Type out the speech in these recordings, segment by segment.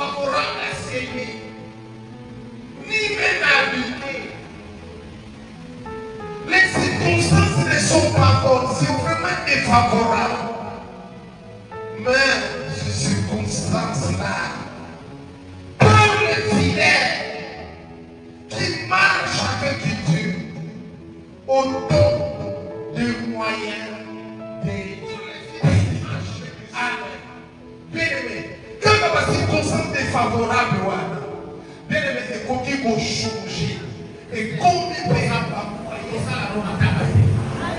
favorable à s'aimer, ni même à habiter. Les circonstances ne sont pas bonnes, c'est vraiment défavorable. Mais ces circonstances-là, pour les fidèles qui marchent avec Dieu, autant de moyens de bien-aimé. Quand la circonstance est défavorable, bien-aimé, c'est qu'on peut changer. Et combien de gens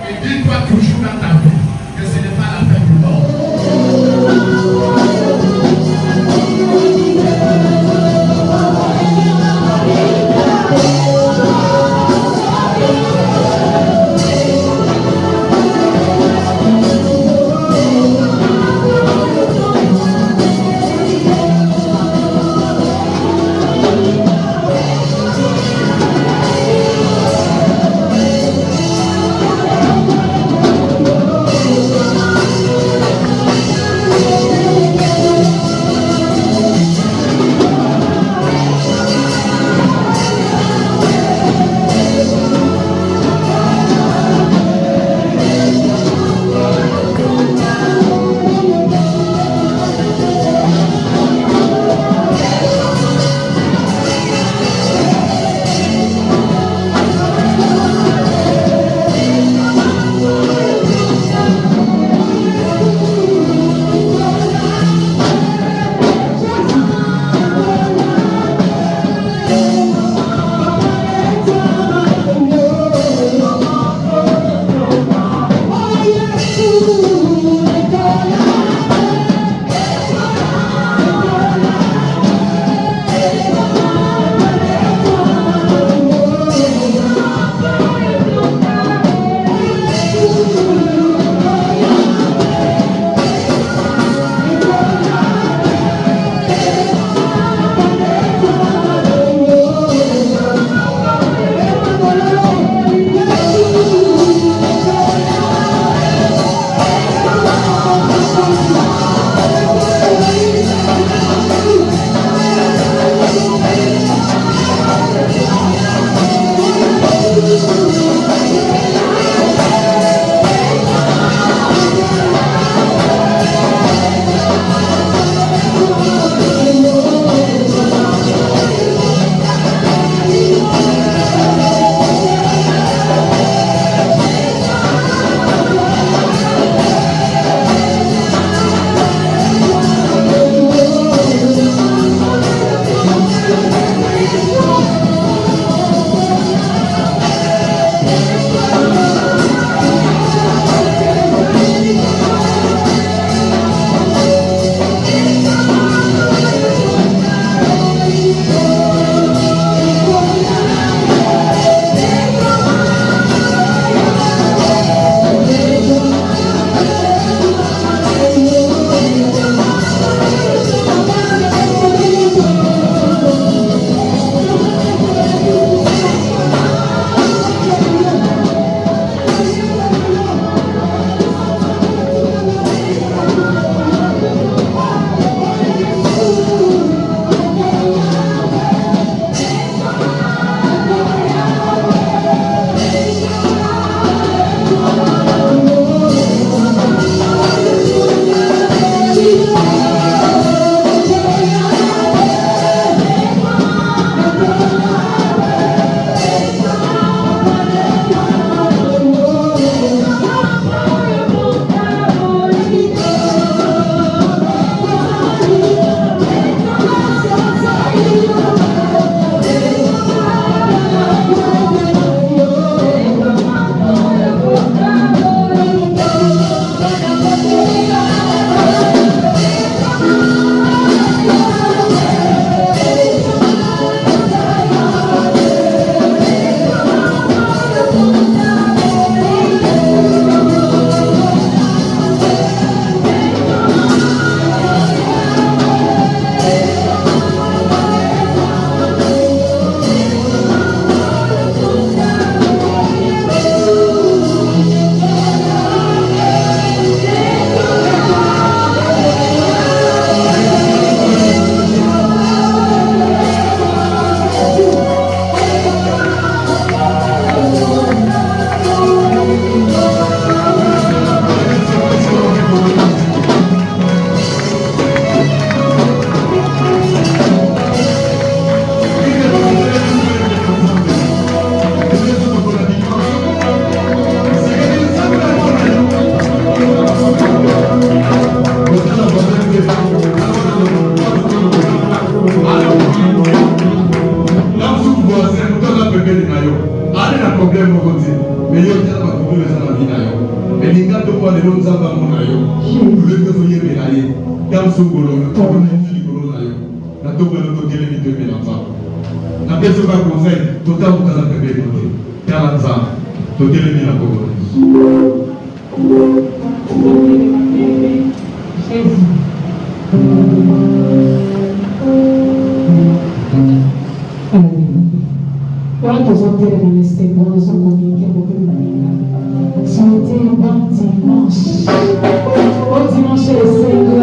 et dis-toi toujours dans ta vie que ce n'est pas la fin du monde. Mais il y a des gens qui ont la vie d'ailleurs. Mais les gars de quoi les autres savent mon ailleurs. Vous voulez que vous ayez médaillé. Dans ce boulot, comme on est fini boulot d'ailleurs. La tour de l'autre qui est les 2000 enfants. La personne va conseiller, tout à vous dans la télé. Car la femme, tout est les 1000 enfants. Quantos vão ter neste bom som que eu vou perguntar? Só tem um bom dimanche. O dimanche é sempre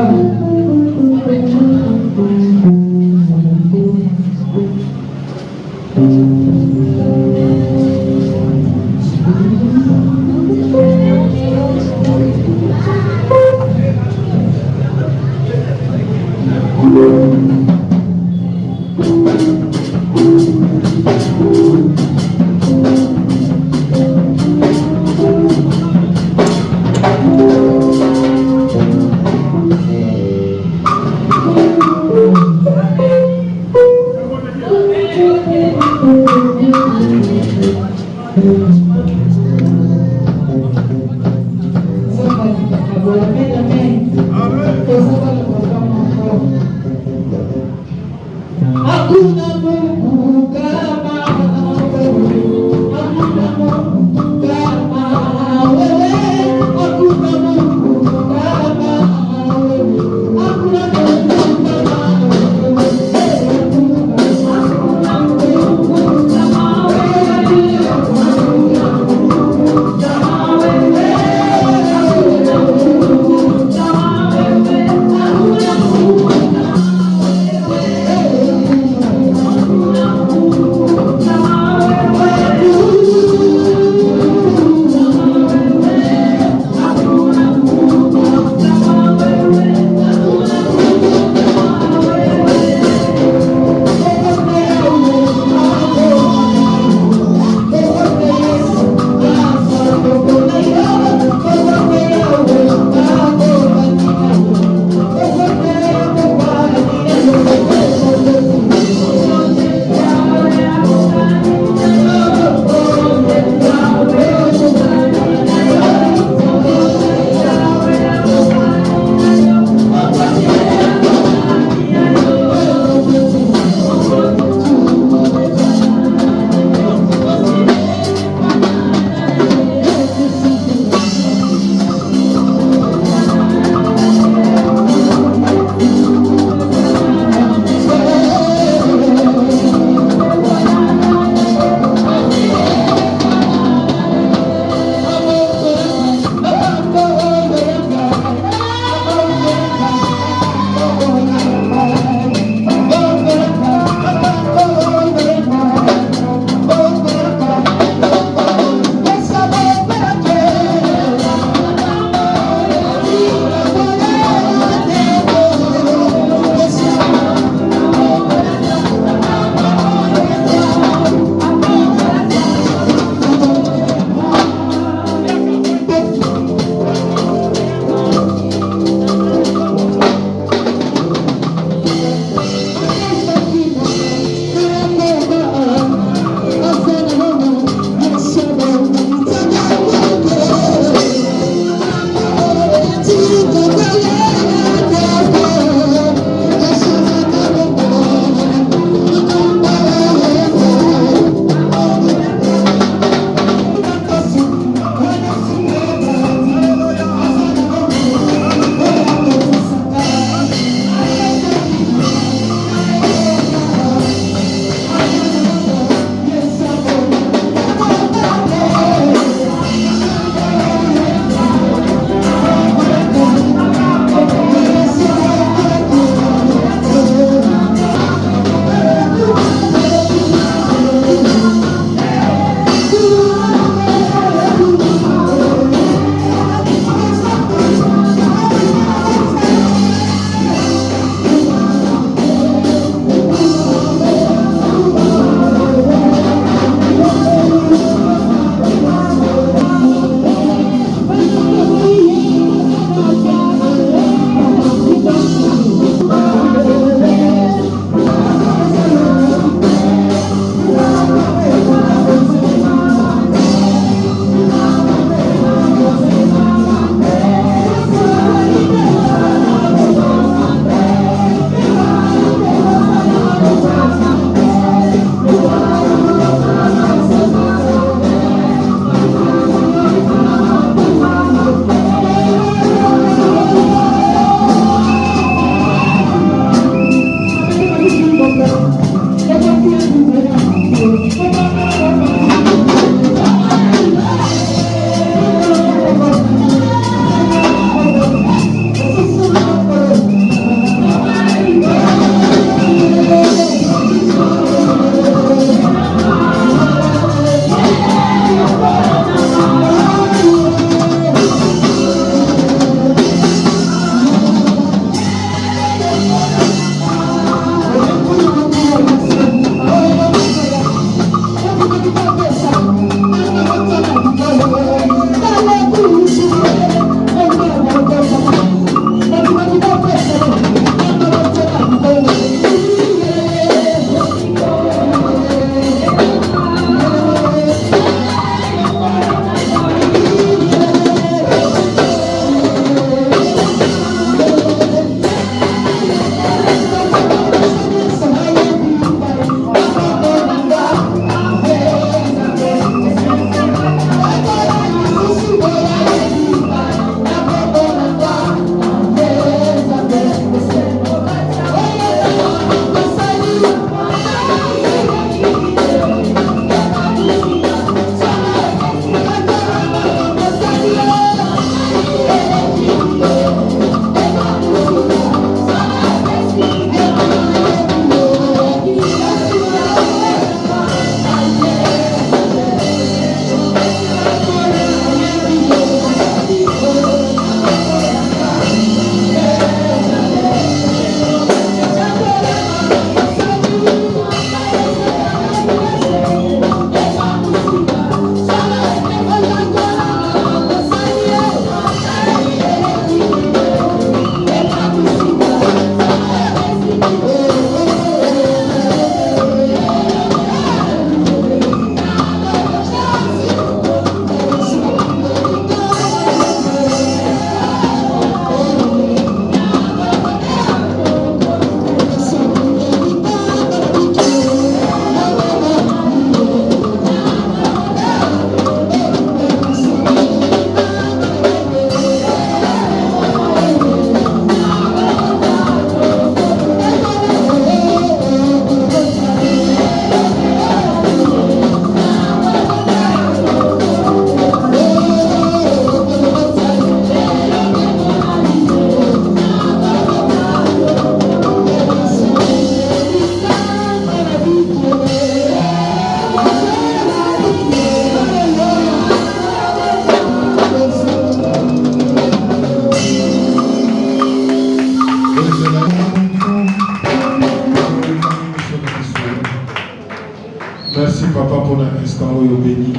haut béni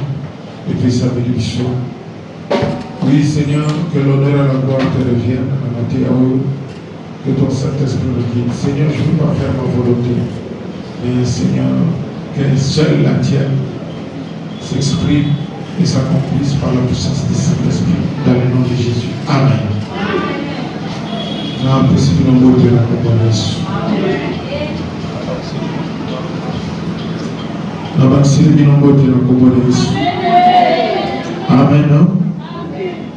et puis sa bénédiction. Oui, Seigneur, que l'honneur et la gloire te reviennent à notre haut, que ton Saint-Esprit nous guide. Seigneur, je ne veux pas faire ma volonté, mais Seigneur, que seule la tienne s'exprime et s'accomplisse par la puissance du Saint-Esprit, dans le nom de Jésus. Amen. Amen.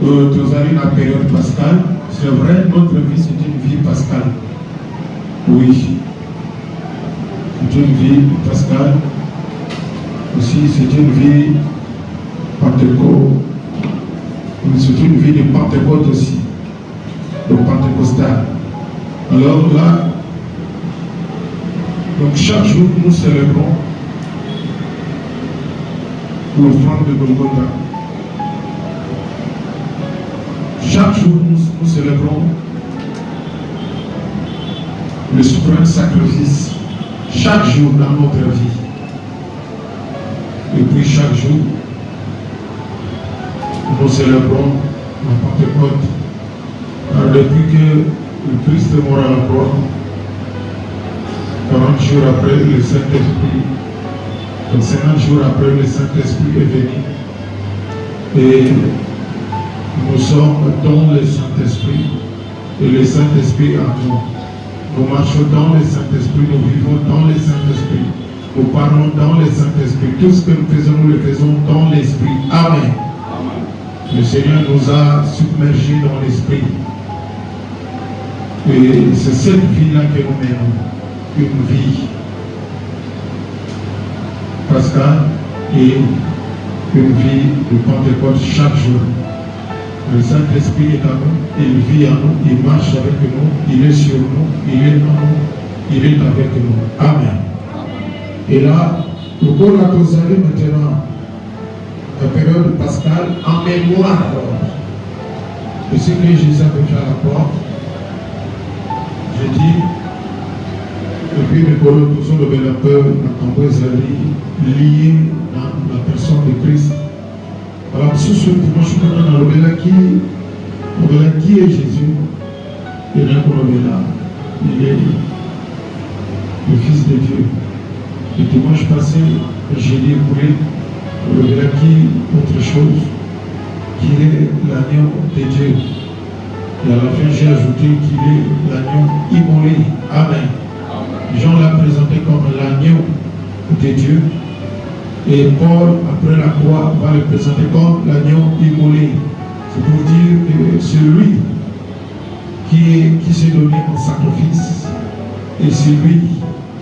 Nous allons la période pascale. C'est vrai, notre vie c'est une vie pascale. Oui. C'est une vie pascale. Aussi, c'est une vie Pentecôte. C'est une vie de Pentecôte aussi. De Pentecostal. Alors là, donc chaque jour nous célébrons l'offrande de Golgotha. Chaque jour nous célébrons le suprême sacrifice. Chaque jour dans notre vie. Et puis chaque jour, nous célébrons la Pentecôte. Alors depuis que le Christ est mort à la croix, 40 jours après le Saint-Esprit, donc 50 jours après le Saint-Esprit est venu. Et nous sommes dans le Saint-Esprit et le Saint-Esprit en nous. Nous marchons dans le Saint-Esprit, nous vivons dans le Saint-Esprit. Nous parlons dans le Saint-Esprit. Tout ce que nous le faisons dans l'Esprit. Amen. Le Seigneur nous a submergés dans l'Esprit. Et c'est cette vie-là que nous menons. Une vie pascale et une vie de Pentecôte chaque jour. Le Saint-Esprit est en nous, il vit en nous, il marche avec nous, il est sur nous, il est en nous, il est avec nous. Amen. Et là, nous allons la causerie maintenant, la période pascale, en mémoire de ce que Jésus avait fait à la croix. J'ai dit, et puis nous allons toujours lever la peur, la nombreuses liées dans la personne de Christ. Alors, ce dimanche, on a levé qui est Jésus. Et là, il est le Fils de Dieu. Le dimanche passé, j'ai dit pour le qui autre chose, qui est l'agneau de Dieu. Et à la fin, j'ai ajouté qu'il est l'agneau immolé. Amen. Jean l'a présenté comme l'agneau de Dieu. Et Paul, après la croix, va le présenter comme l'agneau immolé. C'est pour dire que c'est lui qui s'est donné en sacrifice. Et c'est lui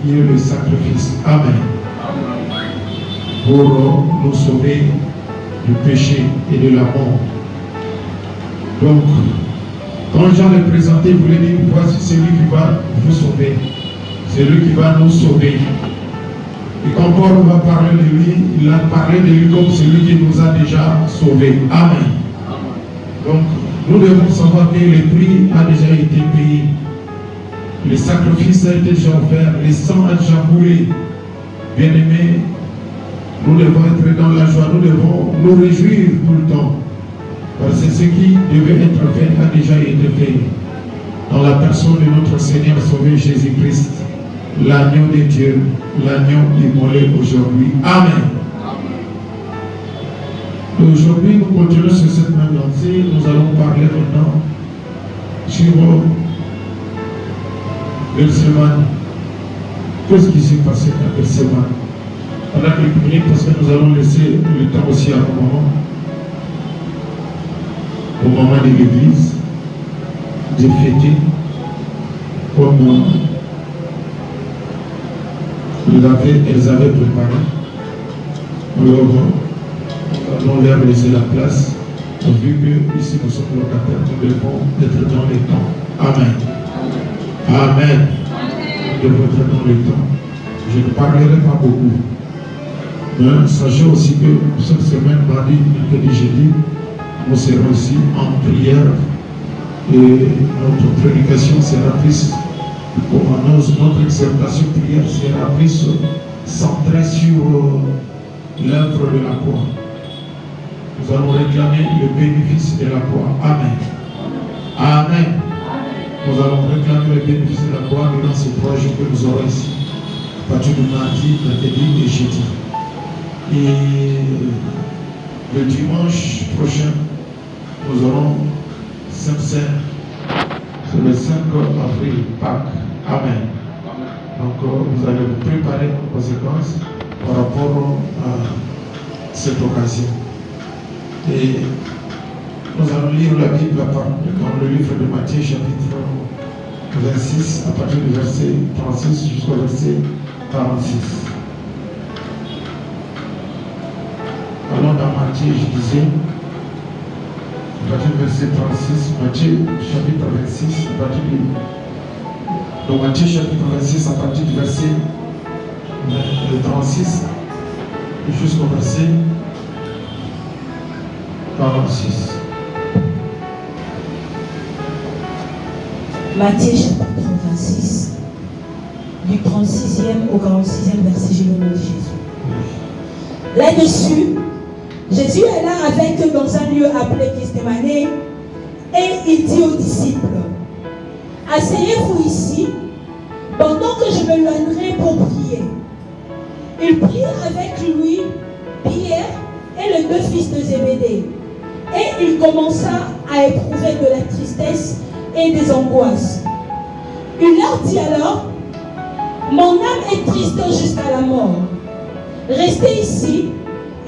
qui est le sacrifice. Amen. Pour nous sauver du péché et de la mort. Donc, quand Jean le présentait, il voulait dire, voici celui qui va vous sauver. C'est lui qui va nous sauver. Et quand Paul va parler de lui, il a parlé de lui comme celui qui nous a déjà sauvés. Amen. Donc, nous devons savoir que le prix a déjà été payé. Le sacrifice a été déjà offert. Le sang a déjà coulé. Bien-aimés, nous devons être dans la joie. Nous devons nous réjouir tout le temps. Parce que ce qui devait être fait a déjà été fait. Dans la personne de notre Seigneur Sauveur Jésus-Christ, l'agneau de Dieu, l'agneau immolé aujourd'hui. Amen. Aujourd'hui, nous continuons sur cette même lancée. Nous allons parler maintenant sur Gethsémane. Qu'est-ce qui s'est passé à Gethsémane? On a quelques minutes parce que nous allons laisser le temps aussi à au moment de l'église, de fêter comme elles avaient préparé. Alors, nous allons leur laisser la place, vu que ici nous sommes locataires, nous devons être dans les temps. Amen. Amen. Nous devons être dans les temps. Je ne parlerai pas beaucoup. Mais sachez aussi que cette semaine, mardi, mercredi, jeudi, nous serons ici en prière et notre prédication sera prise, notre exhortation prière sera prise centrée sur l'œuvre de la croix. Nous allons réclamer le bénéfice de la croix. Amen. Amen. Nous allons réclamer le bénéfice de la croix durant ces 3 jours que nous aurons ici. À partir du mardi, mercredi et jeudi. Et le dimanche prochain, nous aurons Saint-Seine. C'est le 5 avril, Pâques. Amen. Donc vous allez vous préparer en conséquence par rapport à cette occasion. Et nous allons lire la Bible dans le livre de Matthieu chapitre 26 à partir du verset 36 jusqu'au verset 46. Alors dans Matthieu, je disais, à partir du verset 36, Matthieu chapitre 26, à partir du... Donc Matthieu chapitre 26, à partir du verset 36 jusqu'au verset 46. Matthieu chapitre 26, du 36e au 46e verset, je le nom de Jésus. Là-dessus, Jésus alla avec eux dans un lieu appelé Gethsémane et il dit aux disciples, asseyez-vous ici pendant que je m'éloignerai pour prier. Ils prirent avec lui Pierre et les 2 fils de Zébédée. Et il commença à éprouver de la tristesse et des angoisses. Il leur dit alors, mon âme est triste jusqu'à la mort. Restez ici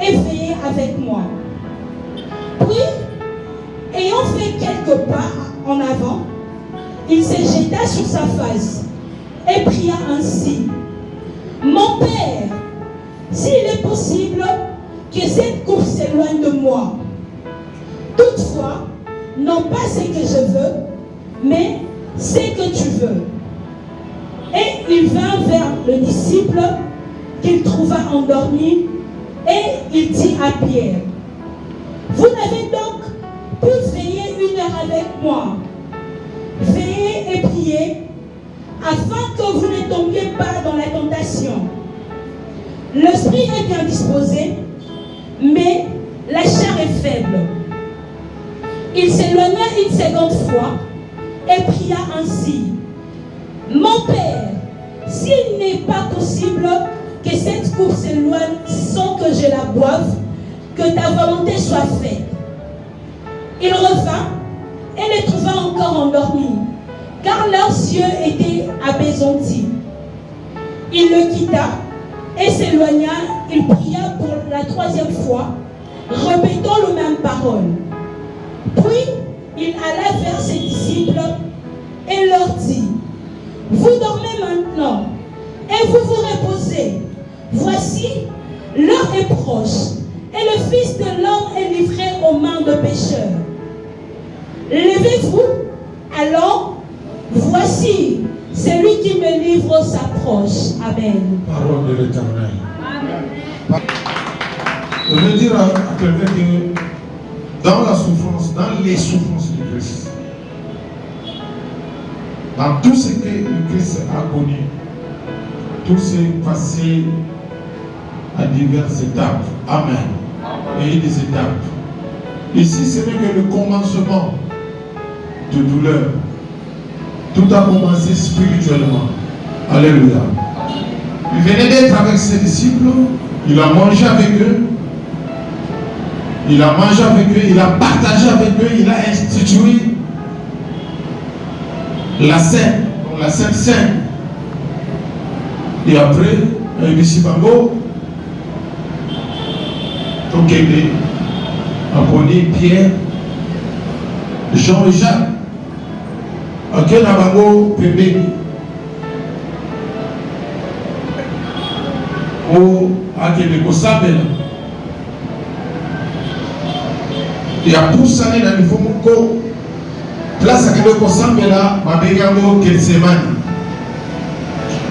et veillez avec moi. Puis, ayant fait quelques pas en avant, il se jeta sur sa face et pria ainsi, mon Père, s'il est possible que cette coupe s'éloigne de moi. Toutefois, non pas ce que je veux, mais ce que tu veux. Et il vint vers le disciple qu'il trouva endormi et il dit à Pierre, vous n'avez donc pu veiller 1 heure avec moi. Veillez et priez afin que vous ne tombiez pas dans la tentation. L'esprit est bien disposé, mais la chair est faible. Il s'éloigna une seconde fois et pria ainsi, mon Père, s'il n'est pas possible que cette coupe s'éloigne sans que je la boive, que ta volonté soit faite. Il revint et les trouva encore endormis, car leurs yeux étaient apaisantis. Il le quitta et s'éloigna, il pria pour la 3e fois, répétant les mêmes paroles. Puis il alla vers ses disciples et leur dit, vous dormez maintenant et vous vous reposez. Voici, l'heure est proche et le Fils de l'homme est livré aux mains de pécheurs. Levez-vous, alors, voici, celui qui me livre s'approche. Amen. Parole de l'Éternel. Amen. Je veux dire à quelqu'un que dans la souffrance, dans les souffrances du Christ, dans tout ce que le Christ a connu, tout s'est passé à diverses étapes. Amen. Et des étapes. Ici, ce n'est que le commencement de douleur. Tout a commencé spirituellement. Alléluia. Il venait d'être avec ses disciples, il a mangé avec eux, il a mangé avec eux, il a partagé avec eux, il a institué la scène, donc la Sainte Seine. Et après, il dit donc il a connu Pierre, Jean et Jacques. Ok, Nabango, Pébé. Au Akébéko Sabel. Et à poussé dans le niveau Moko, place Akébéko Sabel, Mabegamo Gethsémane,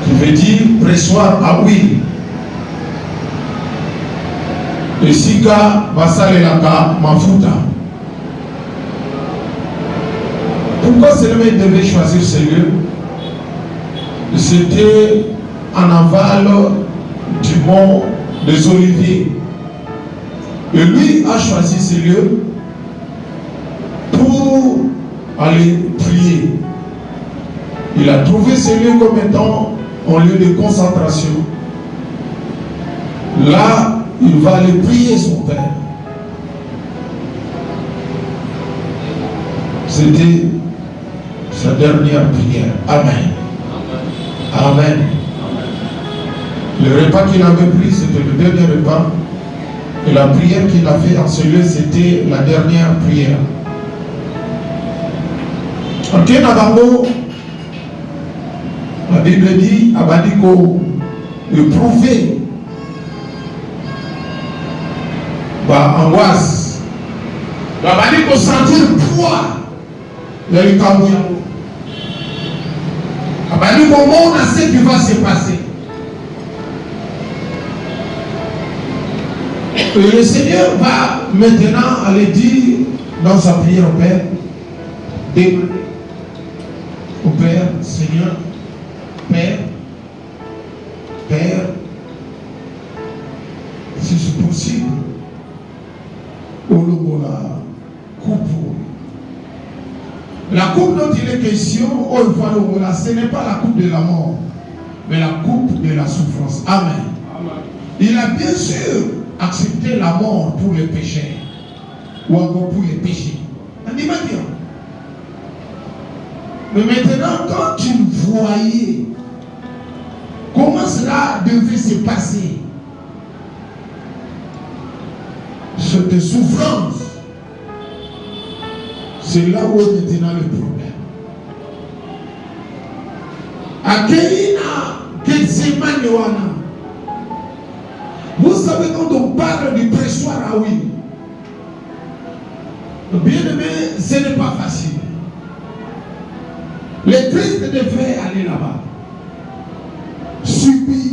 qui veut dire pressoir à huile. Et Sika Basalelaka Mafuta. Pourquoi seulement il devait choisir ce lieu? C'était en aval du mont des Oliviers. Et lui a choisi ce lieu pour aller prier. Il a trouvé ce lieu comme étant un lieu de concentration. Là, il va aller prier son Père. C'était sa dernière prière. Amen. Amen. Le repas qu'il avait pris, c'était le dernier repas. Et la prière qu'il a fait en ce lieu, c'était la dernière prière. Ok, Nabango, la Bible dit, Abadiko, éprouver, angoisse. Abadiko sentir poids. Il y a le Kamouyango. Abadiko, on a ce qui va se passer. Et le Seigneur va maintenant aller dire dans sa prière au Père, demander au Père, Seigneur, Père, si c'est possible, au logo la coupe. La coupe dont il est question, ce n'est pas la coupe de la mort, mais la coupe de la souffrance. Amen. Il a bien sûr accepté la mort pour les pécheurs, ou encore pour les péchés. On dit bien. Mais maintenant, quand tu voyais comment cela devait se passer, cette souffrance, c'est là où est maintenant le problème. Vous savez, quand on parle du pressoir à huile, bien aimé, ce n'est pas facile. Les Christ devaient aller là-bas, subir,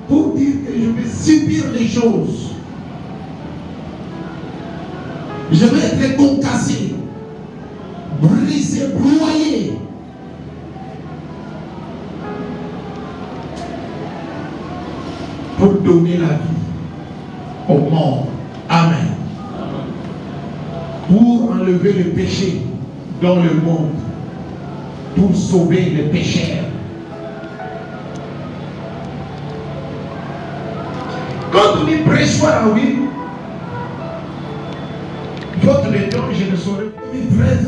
pour dire que je vais subir les choses. Je vais être concassé, brisé, broyé. Pour donner la vie aux morts. Amen. Pour enlever le péché dans le monde. Pour sauver les pécheurs. Quand on dit pressoir à huile, faute de temps, je ne saurais pas. 2013,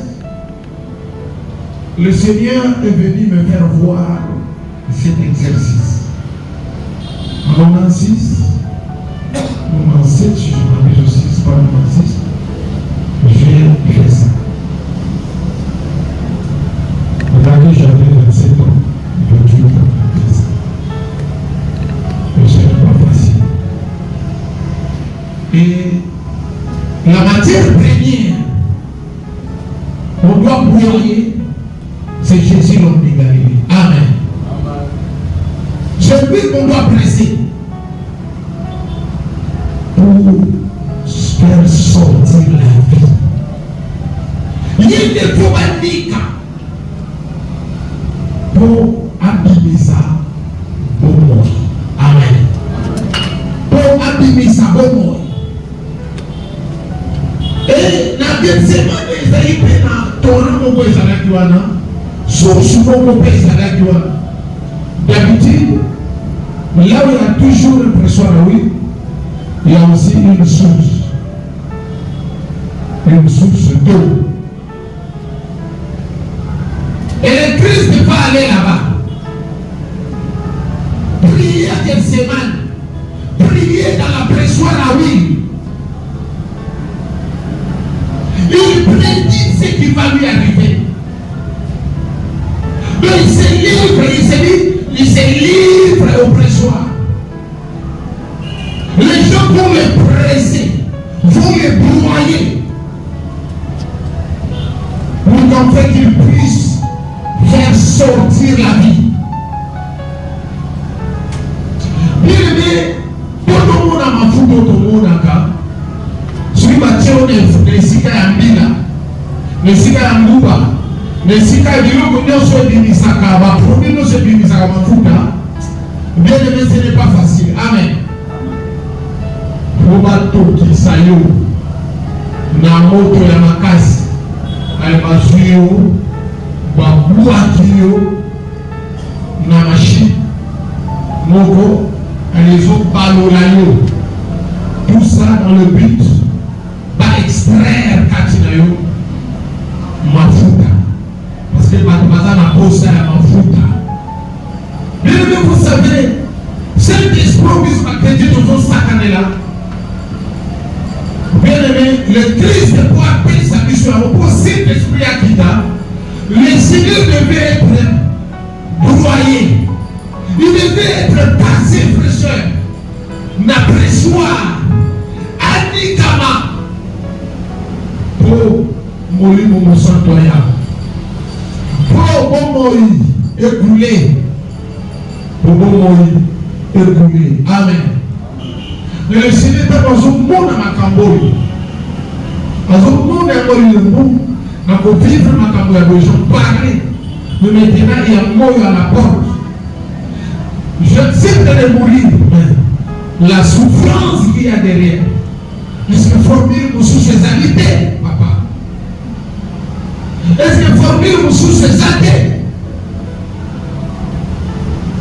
le Seigneur est venu me faire voir cet exercice. Romains 6, Romains 7, si je m'appelle 6, pas Romains 6, j'ai fait ça. Regardez, j'avais 27 ans, 28 ans, j'ai fait ça. Mais ce n'est pas facile. Et la matière première, on doit broyer, c'est Jésus l'homme de Galilée. Amen. C'est lui qu'on doit presser pour faire sortir la vie. Il ne faut pas dire pour abîmer ça au monde. Amen. Pour abîmer ça au monde. Et la deuxième année, ça y est, d'habitude, là où il y a toujours un pressoir à huile, il y a aussi une source d'eau. Et le Christ va aller là-bas, prier à Gethsémane, prier dans la pressoir à huile. Il prédit ce qui va lui arriver. Donc il se livre au pressoir. Les gens vont le presser, vont le broyer, pour qu'en fait il puisse faire sortir la vie. Bien aimé, tout le monde a ma foule, tout le monde a cas. Celui qui a des sika ya mbila, les sika ya mbuba, les sika ya biloko nyonso ebimisaka, ba produit nyonso ebimisaka mafuta. Bien aimé, ce n'est pas facile. Amen. pour bateau qui sayo na moto ya makasi ay bazuyo babuakiyo na machine moko les autres balolayo, tout ça dans le but d'extraire Katinayo mafuta, parce que Batabaza n'a pas ça à mafuta. Bien aimé, vous savez, cet espoirisme que Dieu nous a saccané là, bien aimé, le Christ pour appeler sa mission au possible esprit à Kita, le Seigneur devait être broyé. Il devait être passé fraîcheur, n'a pressoir, anikama, pour mourir mon santoya, pour mourir écoulé, pour mourir écoulé. Amen. Mais le Seigneur est dans un monde à Macamboli, dans un monde à Morilemou, dans le vivre Macamboli, je parlais, mais maintenant il y a un mot à la porte. Je sais de mourir, mais la souffrance qu'il y a derrière, est-ce que former nous sous ses habités, papa? Est-ce que former nous sous ses habités?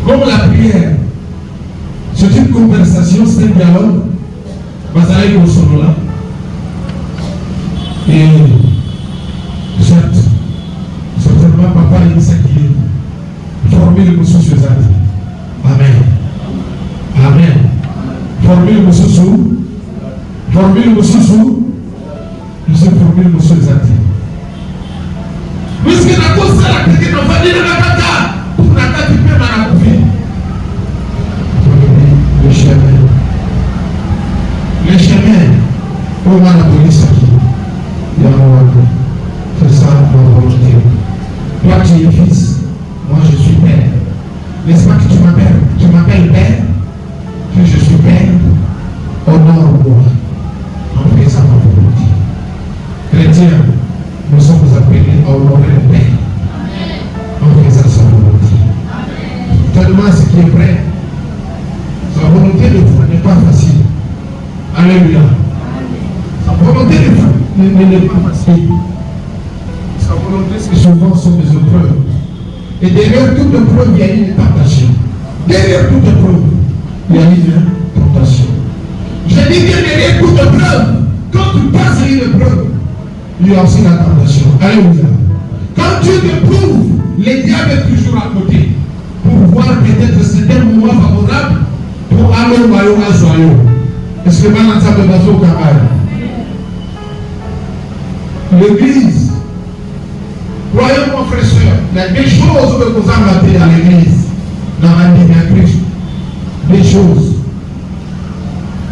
Comme la prière, c'est une conversation, c'est un dialogue. Vous allez au son là. Et certainement, papa, il sait qu'il est former nous sous ses habités. Amen. Amen. Formule le sous. Formule le sous. Je sais formuler le sous exact. Puisque la cause de la critique n'a pas dit de la bataille pour la carte du père à la couvée. Le chemin. Le chemin. Pour moi, la police qui. Il y a un moment. C'est ça, ma volonté. Toi, tu es fils. Moi, je suis père. N'est-ce pas que tu m'appelles père, que je suis père, honore-moi, en faisant ma volonté. Chrétiens, nous sommes appelés à honorer le Père, en faisant sa volonté. Tellement ce qui est vrai, sa volonté de foi n'est pas facile. Alléluia. Sa volonté de foi n'est pas facile. Sa volonté, c'est souvent sont des épreuves. Et derrière toute preuve, il y a une tentation. Derrière toute preuve, il y a une tentation. Je dis bien derrière toute preuve, quand tu passes une preuve, il y a aussi la tentation. Alléluia. Quand Dieu te prouve, le diable est toujours à côté. Pour voir peut-être certains moments favorables pour aller au royaume à joyeux. Est-ce que maintenant ça peut passer au camarade? L'église. Croyez mon frère et soeur, il y a des choses que vous inventez dans l'église, dans la vie de Christ. Des choses.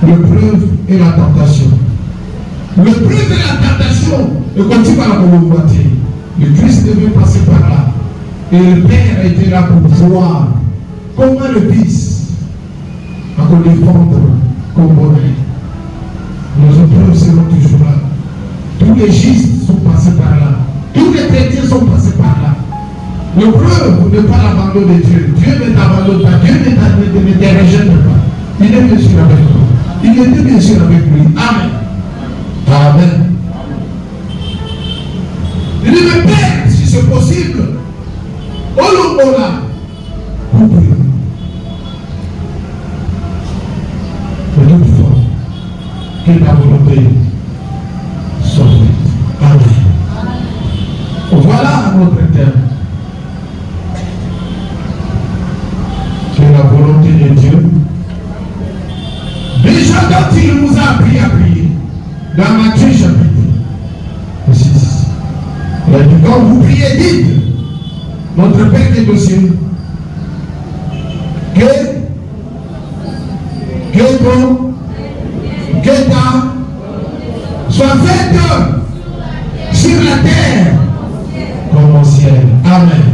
L'épreuve et la tentation. L'épreuve et la tentation, et quand tu vas la volonté, le Christ devait passer par là. Et le Père était là pour voir comment le Fils va nous défendre comme bonheur. Nos épreuves seront toujours là. Tous les justes sont passés par là. Tous les chrétiens sont passés par là. L'épreuve n'est pas l'abandon de Dieu. Dieu ne t'abandonne pas. Dieu ne te rejette pas. Il est bien sûr avec toi. Il était bien sûr avec lui. Amen. Amen. Il dit, mais Père, si c'est possible, Olombola, coupe-le. De toute forme, que ta volonté soit faite. Amen. Voilà notre terme. C'est la volonté de Dieu. Déjà quand il nous a appris à prier, dans Matthieu chapitre 6, il a dit, quand vous priez, dites, notre Père qui est aux cieux, que ta soit faite sur la terre comme au ciel. Amen.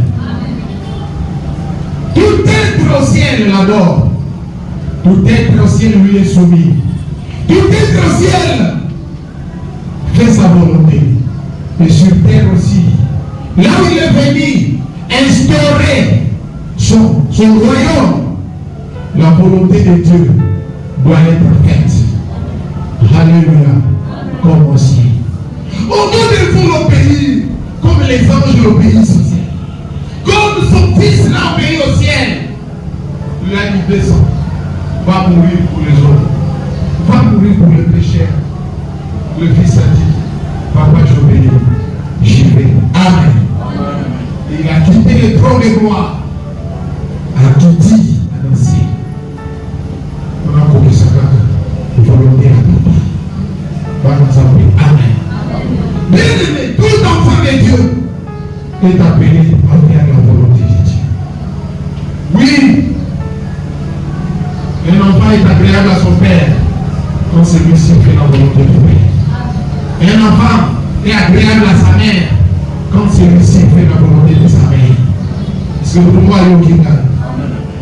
Tout être au ciel l'adore. Tout être au ciel lui est soumis. Tout être au ciel fait sa volonté. Et sur terre aussi. Là où il est venu instaurer son royaume, la volonté de Dieu doit être faite. Alléluia. Comme aussi. On doit devoir obéir comme les anges obéissent au ciel. Comme son fils l'a obéi au ciel. Il a dit descend. Va mourir pour les autres. Va mourir pour les pécheurs. Le fils a dit, papa, j'obéis. J'y vais. Amen. Il a quitté le trône de gloire. A tout dit, annoncé. On a compris ça quand volonté à papa. Va nous appeler. Amen. Bien aimé, tout enfant de Dieu est appelé à faire la volonté de Dieu. Oui, un enfant est agréable à son père quand celui-ci fait la volonté du père. Un enfant est agréable à sa mère quand celui-ci fait la volonté de sa mère. Est-ce que vous voyez au Kinga?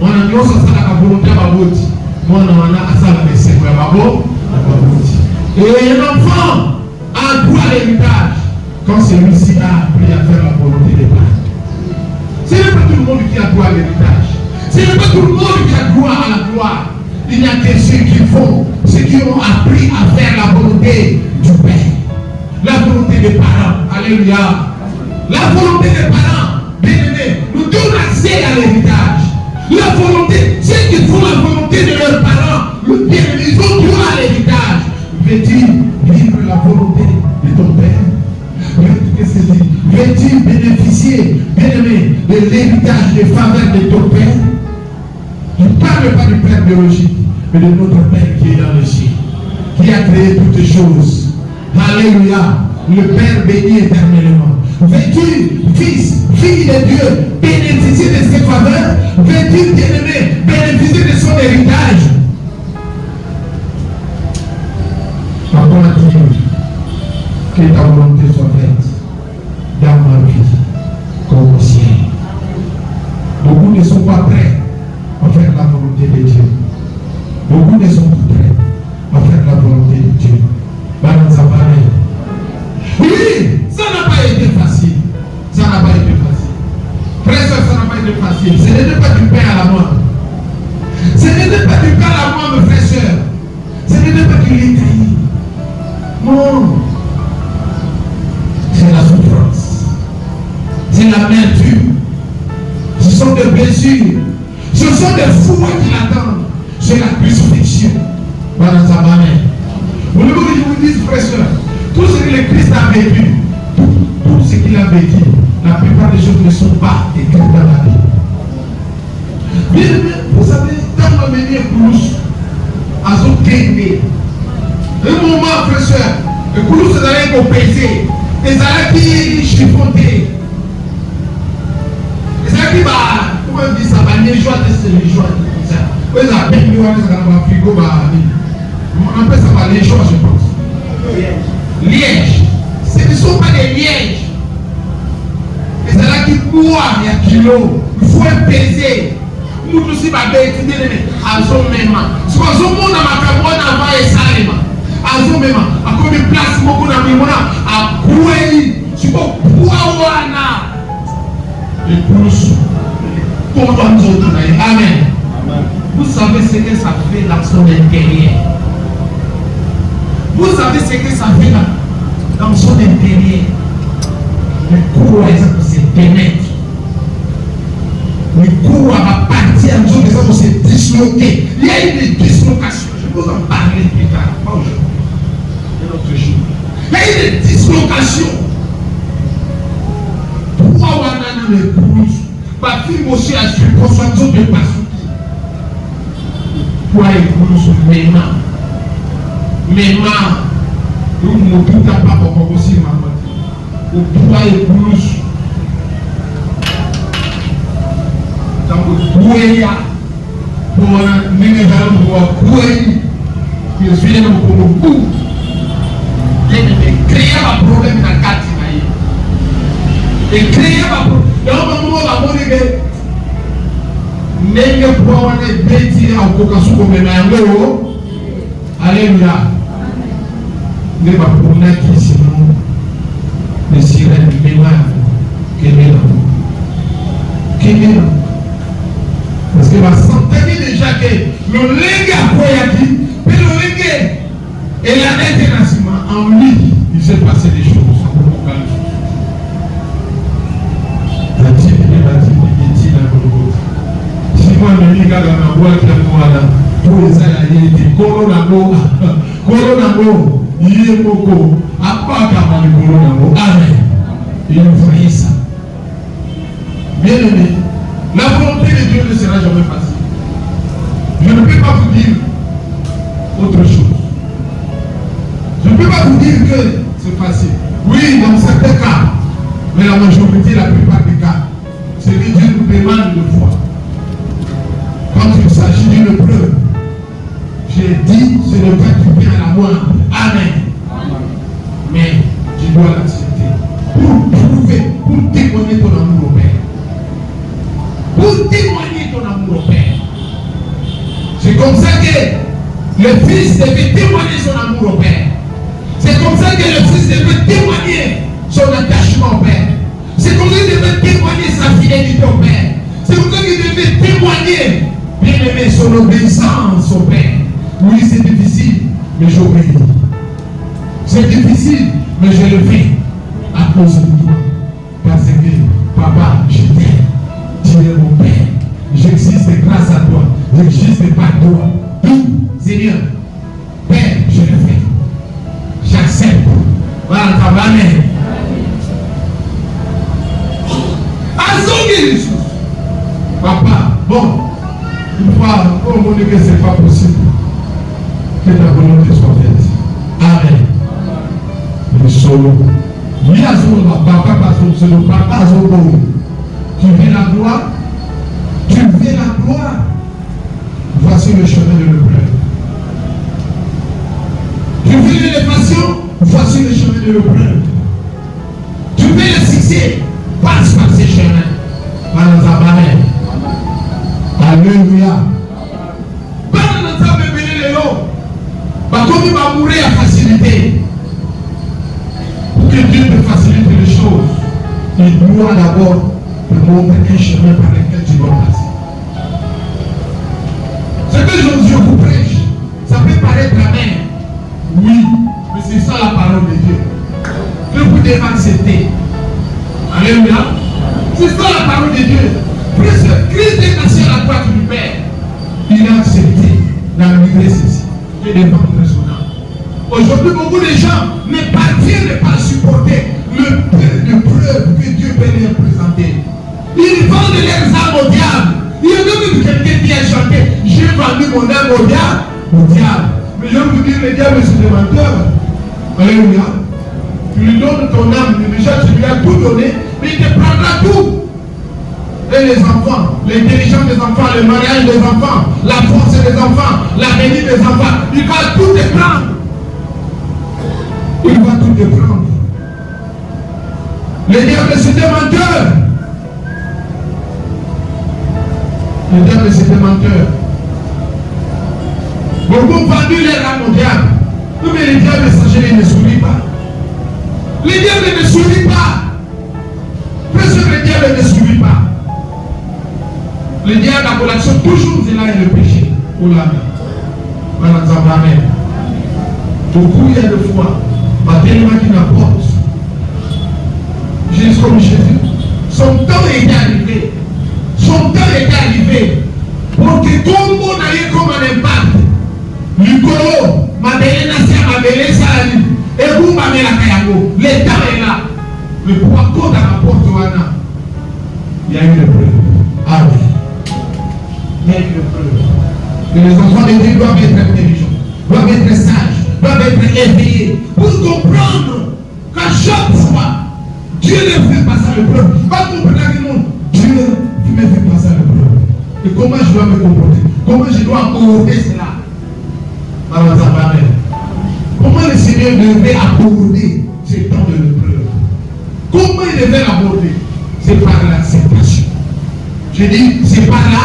On a mis ça la volonté à Baboti. Moi, on a ça la laissé pour Baboti. Et un enfant a droit à l'héritage quand celui-ci a appris à faire la volonté des pères. Ce n'est pas tout le monde qui a droit à l'héritage. Ce n'est pas tout le monde qui a droit à la gloire. Il y a que ceux qui font, ceux qui ont appris à faire la volonté du Père. La volonté des parents. Alléluia. La volonté des parents, bien aimés, nous donnons accès à l'héritage. La volonté, ceux qui font la volonté de leurs parents, bien aimés, ils ont droit à l'héritage. Veux-tu vivre la volonté de ton Père? Qu'est-ce que c'est dit? Veux-tu bénéficier, bien aimé, de l'héritage des faveurs de ton Père? Je ne parle pas du Père biologique, mais de notre Père qui est dans le ciel, qui a créé toutes choses. Alléluia. Le Père béni éternellement. Veux-tu, fils, fille de Dieu, bénéficier de ses faveurs? Veux-tu, bien-aimé, bénéficier de son héritage? Papa a dit que ta volonté soit faite dans ma vie comme au ciel. Beaucoup ne sont pas prêts à faire la volonté de Dieu. Beaucoup ne sont pas prêts à faire la volonté de Dieu. Oui, ça n'a pas été facile. Ça n'a pas été facile. Frère, ça n'a pas été facile. Ce n'était pas du pain à la main. Ce n'était pas du pain à la main, mes frères. Ce n'était pas du lait caillé. Non. C'est la souffrance. C'est l'amertume. Ce sont des blessures. Ce sont des fouets qui l'attendent. C'est la crucifixion. Voilà sa main. Vous voulez que je vous dise, frère, tout ce que le Christ a vécu, tout ce qu'il a vécu, la plupart des choses ne sont pas écrites dans la Bible. Bien, vous savez, quand on a mené Koulouss, à son Kéné, un moment, frère, le Koulouss allait compéter, les allait qui chiffonter, les allait qui, comment on dit ça, les joies de les joies, ça. Oui, ça appelle les joies, ça va frigo, on appelle ça les joies, je pense. Liège. Ce ne sont pas des lièges. Et c'est là qui boit, il y a kilo. Il faut peser. Nous aussi, ma bête, à son même. Ce qu'on se montre dans ma cabane avant et salima. À son même. À combien de places, beaucoup d'amimona, à Kouéi. Tu peux boire. Et plus, comme nous autres. Amen. Vous savez ce que ça fait dans son intérieur. Vous savez ce que ça fait dans son intérieur. Le courroie, ça se pénètre. Le courroie va partir en zone, ça se disloquer. Il y a eu des dislocations. Je vais vous en parler plus tard. Pas aujourd'hui. Un autre jour. Il y a eu des dislocations. Pourquoi on a dans les courroies? Parce qu'il aussi a su construction de Pasuki. Pourquoi les courroies maintenant? Mais nous ne pouvons pas aussi au pouvoir et plus. Dans le pouvoir, pour mener dans le pouvoir, je suis dans le pouvoir. Il créer un problème dans le cadre. Et créer un problème. Dans le moment où on est pour avoir des bêtises en cocation comme un alléluia. Ne va pour qui sinon les sirènes mémoire quel est l'amour. Quel est l'amour? Parce que va s'entendre déjà que le légué a quoi y a dit, mais le légué Et l'année de naissance, en lui, il s'est passé des choses. Simon le dit dans la boîte de pour les aïeux, Colonamo, il est beaucoup, à part comme le Colonamo, amen. Il nous voyait ça. Bien aimé, la volonté de Dieu ne sera jamais facile. Je ne peux pas vous dire autre chose. Je ne peux pas vous dire que c'est facile. Oui, dans certains cas, mais la majorité, la plupart des cas, c'est que Dieu nous demande de foi. Quand il s'agit d'une preuve, j'ai dit, ce n'est pas qui vient à la moi. Amen. Mais tu dois l'accepter. Pour prouver, pour témoigner ton amour au Père. Pour témoigner ton amour au Père. C'est comme ça que le Fils devait témoigner son amour au Père. C'est comme ça que le Fils devait témoigner son attachement au Père. C'est comme ça qu'il devait témoigner sa fidélité au Père. C'est comme ça qu'il devait témoigner, bien aimé, son obéissance au Père. Oui, c'est difficile, mais j'obéis. C'est difficile, mais je le fais à cause de toi. Parce que, papa, je t'aime. Tu es mon Père. J'existe grâce à toi. J'existe par toi. Tout, Seigneur, Père, je le fais. J'accepte. Voilà, ça va, amen. Papa, bon, une fois, pour mon Dieu que ce n'est pas possible, que ta volonté soit faite. Amen. Le solo. Papa, tu veux la gloire? Tu veux la gloire? Voici le chemin de l'épreuve. Tu veux l'élévation? Voici le chemin de l'épreuve. Tu veux le succès? Passe par ces chemins. Amen. Alléluia. Comme il va mourir à faciliter. Pour que Dieu te facilite les choses, il doit d'abord te montrer un chemin par lequel tu dois passer. Ce que je vous prêche, ça peut paraître amer. Oui, mais c'est ça la parole de Dieu. Que vous devez accepter. Alléluia. C'est ça la parole de Dieu. Christ est assis à la droite du Père. Il a accepté d'améliorer ceci. Et de vendre son âme. Aujourd'hui, beaucoup de gens ne parviennent pas à supporter le peu de preuves que Dieu peut leur présenter. Ils vendent leurs âmes au diable. Il y a même quelqu'un qui a chanté: j'ai vendu mon âme au diable. Mais je vais vous dire, le diable c'est un menteur. Alléluia. Tu lui donnes ton âme, déjà tu lui as tout donné, mais il te prendra tout. Et les enfants, l'intelligence des enfants, le mariage des enfants, la force des enfants, l'avenir des enfants, il va tout te prendre. Il va tout te prendre. Le diable c'est un menteur. Le diable c'est un menteur. Beaucoup vendu leur âme au diable. Mais le diable s'agit, ne sourit pas. Le diable ne sourit pas. Parce que le diable ne sourit pas. Le diable a l'action toujours de là et le péché. Oh là là. Amen. Beaucoup il y a de fois, tellement qu'il n'apporte. Jésus comme Jésus. Son temps est arrivé. Son temps est arrivé. Pour que comme on aille comme un impact. L'icolo, ma belle nation, ma belle salade. Et vous, ma belle kayango. Le temps est là. Mais pourquoi quand on apporte Wana? Il y a une preuve. Amen. Il y a une preuve. Et les enfants de Dieu doivent être intelligents, doivent être sages, doivent être éveillés pour comprendre qu'à chaque fois, Dieu ne fait pas ça le preuve. Pas comprendre que non, Dieu ne fait pas ça le preuve. Et comment je dois me comporter? Comment je dois aborder cela? Amen. Comment le Seigneur devait aborder ce temps de l'épreuve? Comment il devait l'aborder? C'est par l'acceptation. Je dis, c'est par là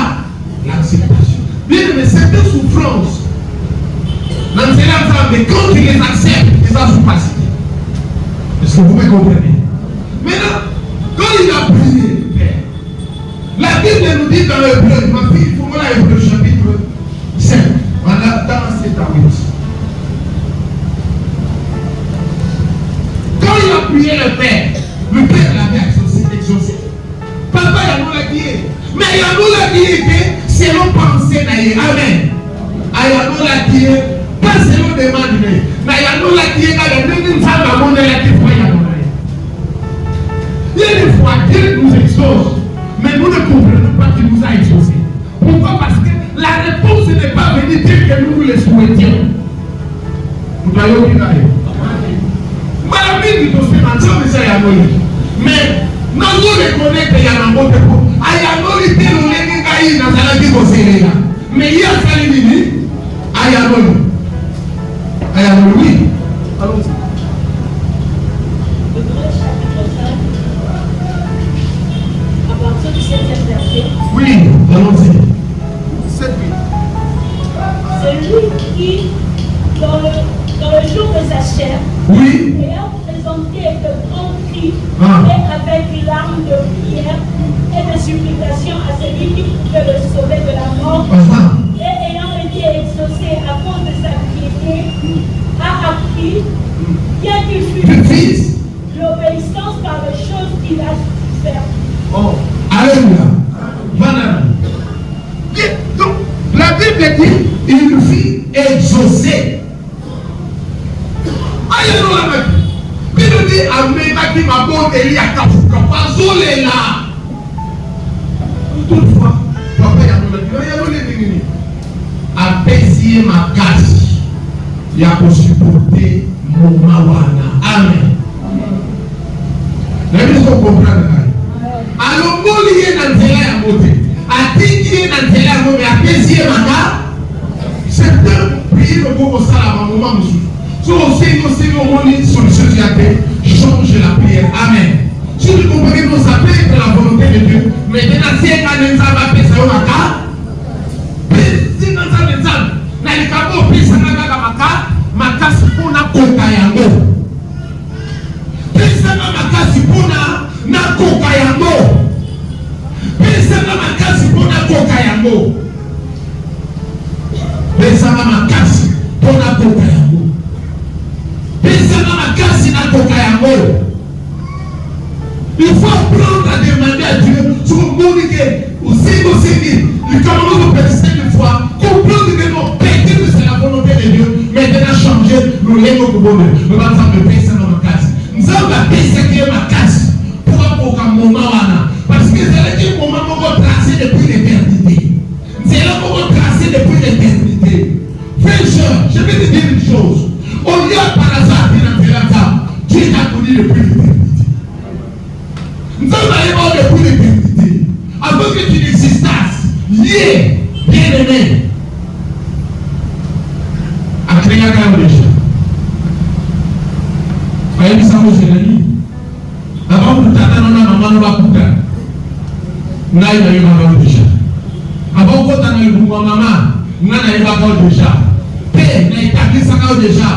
l'acceptation. Bien, mais certaines souffrances, mais quand tu les acceptes, ils ont passé. Est-ce que vous me comprenez? Maintenant, quand il a prié le Père, la Bible nous dit dans l'Hébreu, ma fille, il faut voir l'Hébreu chapitre 5, dans 7 à 8. Dieu le Père l'avait exaucé. Papa, il y a nous la qui mais il y a nous la qui c'est selon pensée. Amen. Il y a nous la qui pas selon demande. Mais il y a nous la qui quand une femme a monté la qui foi. Il y a des fois Dieu nous exauce, mais nous ne comprenons pas qu'il nous a exaucé. Pourquoi? Parce que la réponse n'est pas venue telle que nous le souhaitions. Vous voyez où il est? Mais nous reconnaissons qu'il y a un mot de coup. Mais il y a fallu dire Ayamolo. Oui. Allons-y. Hébreux chapitre 5, à partir du 7e verset. Oui, allons-y. 7, 8. Celui qui, dans le jour de sa chair, oui, ayant présenté de grands cris Ah. et avec larmes de prière et de supplication à celui qui pouvait le sauver de la mort, et ayant été exaucé à cause de sa piété, a appris, bien qu'il fût l'obéissance par les choses qu'il a su faire. Oh, alléluia. Voilà. Donc, la Bible dit, il fut exaucé. Alléluia. Bible dit, Amen, qui m'a bon Eli à Kafuka, pas là. Toutefois, papa, il y a apaiser ma casse. Il y a pour supporter mon mawana. Amen. La mise au comprendre. Alors, mon lien dans le terrain à côté. A dit dans le terrain à côté, apaiser ma casse. C'est un prier le beau au salaire à un moment. Si on sait que c'est solution qui a été, change la prière. Amen. Si vous comprenez que ça peut être la volonté de Dieu, mais maintenant, si elle a un va passer au Maka, si dans un exemple, n'a pas compris ça n'a pas Maka, c'est pour na Kokayango. Pesa na Maka, c'est pour na Kokayango. Pesa na Maka, c'est pour na Kokayango. Pesa na Maka, c'est pour na Kokayango. Il faut apprendre à demander à Dieu sur le monde aussi, il commence à persister une fois, comprendre que non, péter c'est la volonté de Dieu, maintenant changer le lien au bonheur. Nous allons faire le péché dans ma case. Nous allons faire péché qui est ma case pour avoir un moment. Parce que c'est là que le moment qu'on va tracer depuis l'éternité. C'est là qu'on va tracer depuis l'éternité. Frère, je vais te dire une chose. Au lieu par hasard, Dieu t'a connu depuis l'éternité. Nous allons aller voir depuis l'éternité. Avant que tu n'existasses, bien aimé. A créé un grand déjà. Voyez ça, vous avez dit. Avant que tu t'attends, maman ne va pas couper. Nous n'avons pas eu maman déjà. Avant que tu t'attends, maman, nous n'avons pas eu déjà. Père, nous n'avons pas eu déjà.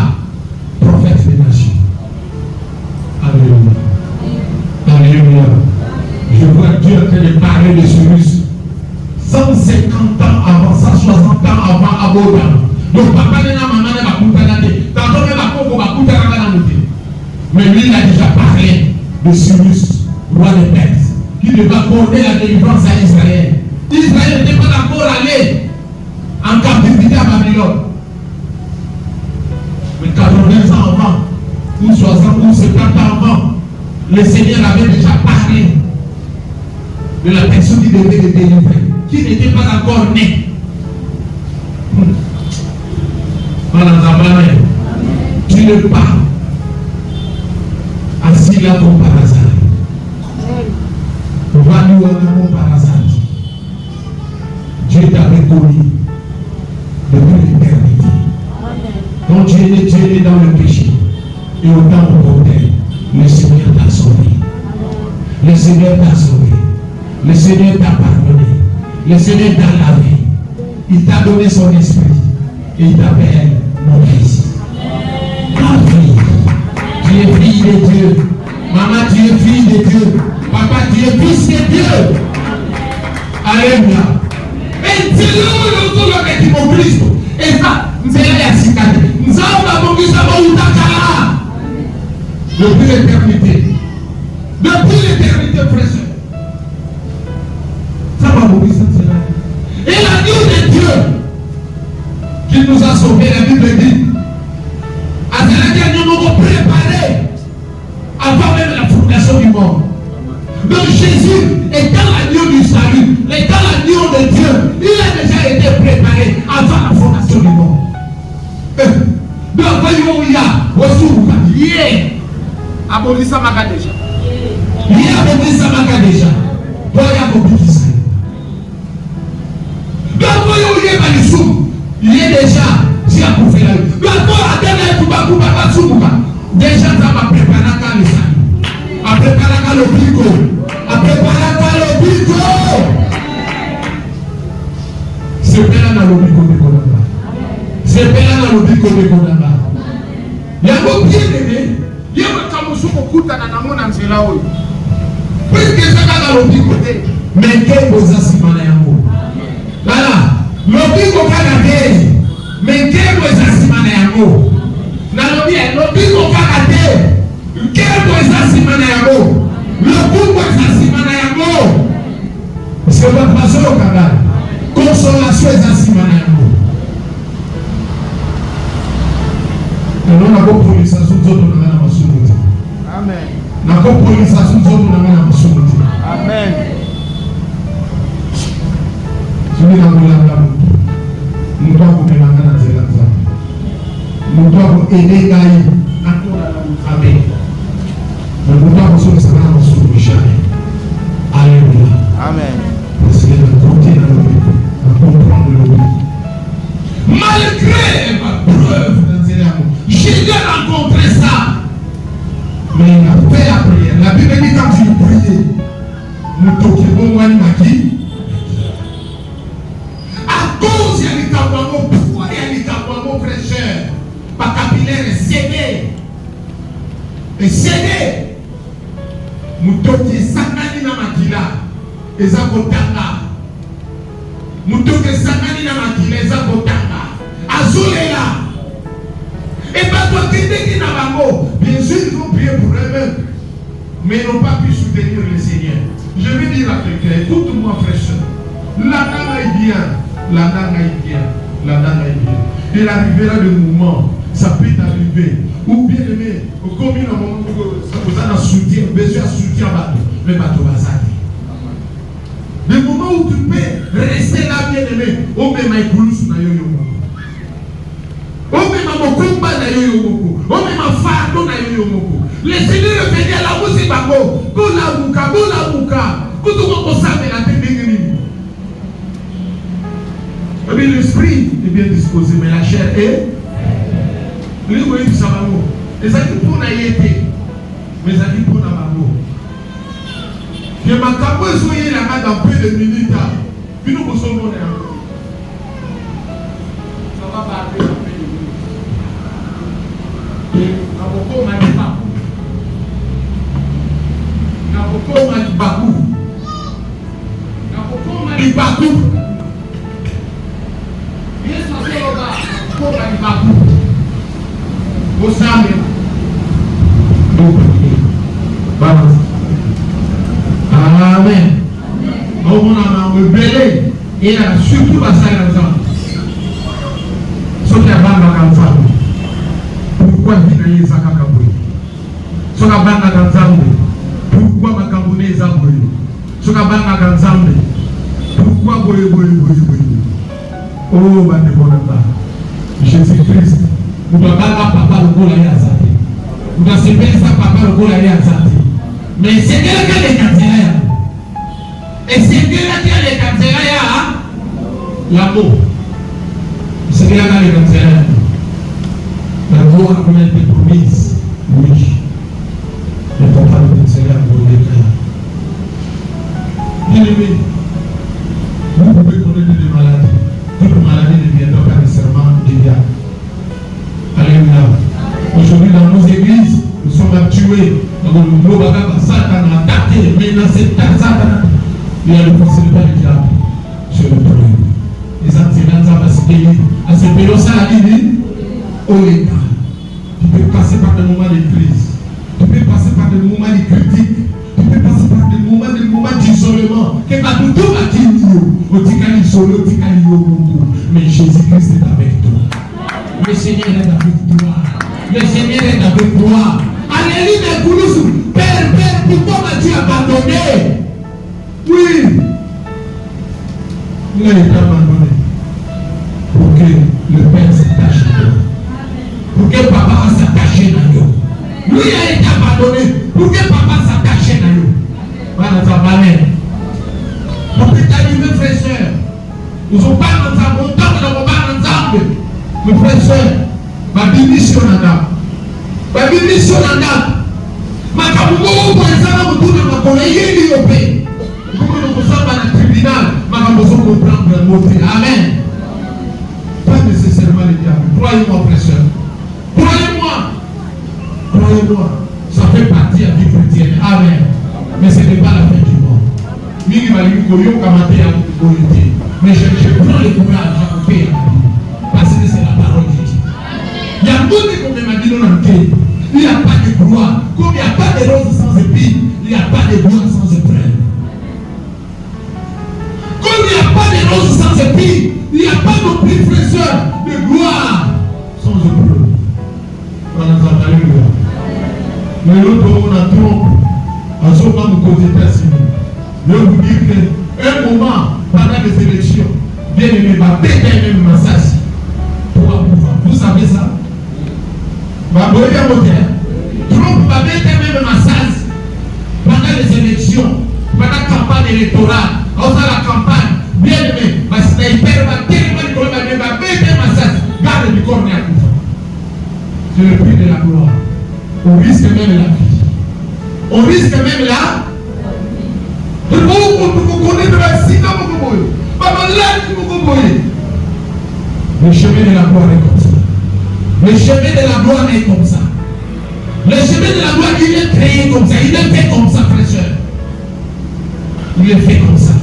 Prophète des nations. Alléluia. Alléluia. Je vois Dieu en train de parler de Cyrus. 150 ans avant, 160 ans avant Abodan. Donc papa n'est pas maman n'est pas coupé. Tantôt n'est pas coupé. Mais lui il a déjà parlé de Cyrus, roi des Perses, qui devait accorder la délivrance à Israël. Israël n'était pas encore allé en captivité à Babylone. Mais 80 ans avant, ou 60 ou 70 ans avant, le Seigneur avait déjà parlé de la personne qui devait le délivrer, qui n'était pas encore né. Tu ne pas assis là comme par hasard. Va nous comme par hasard. Dieu t'avait connu depuis l'éternité. Donc tu es né dans le péché. Et au temps au bordel, le Seigneur t'a sauvé. Le Seigneur t'a sauvé. Le Seigneur t'a pardonné. Le Seigneur t'a lavé. Il t'a donné son esprit. Et il t'appelle mon fils. Ma fille, tu es fille de Dieu. Maman, tu es fille de Dieu. Papa, tu es fils de Dieu. Alléluia. Et c'est là où nous sommes avec mon Christ. Et ça, c'est là qu'il y a nous avons mon Christ avant où t'as depuis l'éternité. sauvé, la Bible dit. À cela nous avons préparé avant même la fondation du monde. Donc Jésus étant l'agneau du salut, étant l'agneau de Dieu, il a déjà été préparé avant la fondation du monde. Donc voyons, il y a aussi hier abolissa maka déjà. Hier abolissa maka déjà. Voyons abolissa. Donc voyons, il y a Balisou. Il est déjà si à couvrir la vie. Donc à dernière déjà ça m'a préparé à le salut. A préparé à le bigo. A préparé à le bigo. C'est bien dans le bigo de Kodamba. C'est bien dans le bigo de Kodamba. Il y a beaucoup bien aimé. Il y a beaucoup de gens qui ont été là. Puisque c'est dans le bigo. Mais quel beau assimane amour. Voilà. Le bigo canadien. Mais quel beau assimane amour. Nalobi, le bigo canadien. Quel beau assimane amour. Le beau assimane amour. C'est votre façon au Canada. Consolation est assimane amour. Nous avons police à sous autres dans la massoumouti. Amen. Nous avons police à sous autres dans la massoumouti. Amen. Celui dans le labo, nous devons aider Gaï encore à la famille. Nous devons se faire un solution. Alléluia. Amen. Parce que nous continuons à comprendre le but. Malgré ma preuve d'intérêt, j'ai bien rencontré ça. Mais il a fait la prière. La Bible dit quand tu priais, nous toquons au Maki. À cause il y a des campements, pourquoi il y a des campements prêcheurs? Pas capillaire et cédé. Et cédé. Nous toquons Sakani na Makila. Et ça kotanga. Nous toquons Sakani na Makila. Et ça kotanga. Azulela. Et pas toi qui dit n'a pas. Bien sûr, ils vont prier pour eux-mêmes. Mais ils n'ont pas pu soutenir le Seigneur. Je vais dire à quelqu'un, écoute-moi frère. La dame est bien. La dame est bien. La dame est bien. Il arrivera le moment, ça peut t'arriver. Ou bien aimé, comme il y a un moment où vous avez un soutien, besoin de soutien, mais pas tout va s'arrêter. Le moment où tu peux rester là, bien aimé, au même Maïkoulous na yo. Oh, mais ma combat na yo. Oh, mais ma fardo na yo. Les Seigneurs venaient à la musique bako. Bola muka. Kutu ko sabe la tête ngini. Mais l'esprit est bien disposé, mais la chair est. Lui voyez du sabamo. Les amis pour na yete. Mes amis pour na bako. Que ma capo soyez la main dans peu de minutes. Puis nous sommes bons. Ça va parler dans peu de minutes. Naboko Madibaku. Naboko Madibaku. Naboko Madibaku. Yes, ma soeur, Naboko Madibaku. Vous savez. Amen. On a rebellé. Et là, surtout à ça, sauf la bande à l'enfant. Pourquoi il y a Zaka Kaboui? Sur la bande à Ganzambe. Pourquoi ma Kaboune est Zaboui? Sur la bande à Ganzambe. Pourquoi Boye? Oh, bande de Bonamba. Jésus-Christ. Vous ne pouvez pas papa le goût à Yazati. Vous ne pouvez pas papa le goût à Yazati. Mais c'est bien que les Kanzéraïa. Et c'est bien que les Kanzéraïa. L'amour. C'est bien que les Kanzéraïa. L'amour a combien de promesses? Oui. Le papa de Seigneur pour le décret. Bien aimé, vous pouvez connaître des maladies. Toute maladie ne vient pas nécessairement du diable. Alléluia. Aujourd'hui, dans nos églises, nous sommes habitués. Nous avons Satan attaqué, menacé, Satan. Il y a le conseil de du diable sur le problème. Les enseignants vont se payer. À ce période, ça a dit, au l'état. Tu peux passer par des moments de crise. Tu peux passer par des moments de critique. Tu peux passer par des moments d'isolement. Que pas tout va dire, au tika isolé, au tika isolé. Mais Jésus-Christ est avec toi. Seigneur est avec toi. Le Seigneur est avec toi. Alléluia, Koulousou. Père, pourquoi m'as-tu abandonné? Oui. Il a été abandonné pour que le Père s'attache à nous. Pour que papa va s'attacher à nous. Lui a été abandonné pour que papa s'attache à nous. Voilà, amen. Pour que tu arrives, mes frères et sœurs. Nous sommes pas dans un bon temps, nous sommes pas ensemble. Mes frères et sœurs, ma bénédiction nana. Ma bénédiction nana. Ma kabugo pour les gens autour de ma collègue, il y a eu. Nous sommes dans le tribunal, ma besoin de prendre le mot. Amen. Pas nécessairement les diables. Croyez-moi, frères et sœurs. Croyez-moi, ça fait partie de la vie chrétienne. Amen. Mais ce n'est pas la fin du monde. Mais je prends le courage à faire parce que c'est la parole de Dieu. Il y a beaucoup de m'a dit dans le cœur. Il n'y a pas de gloire. Comme il n'y a pas de rose sans épi, il n'y a pas de gloire sans épreuve. Comme il n'y a pas de rose sans épi, il n'y a pas non plus, frères de gloire sans épreuve. Mais l'autre, on a trop. En ce moment, nous côté personnel. Je vais vous dire qu'un moment, pendant les élections, bien aimé, ma bête est même massage pour un pouvoir. Vous savez ça? Ma bonne Trump va bête est même massage pendant les élections, pendant la campagne électorale. On a la campagne, bien aimé, ma sniper va tellement ma bête est massage. Garde du corps à pouvoir. C'est le prix de la gloire. On risque même la vie. On risque même la. Le chemin de la gloire est comme ça. Le chemin de la gloire est comme ça. Le chemin de la gloire, il est créé comme ça. Il est fait comme ça, frère et sœur. Il est fait comme ça.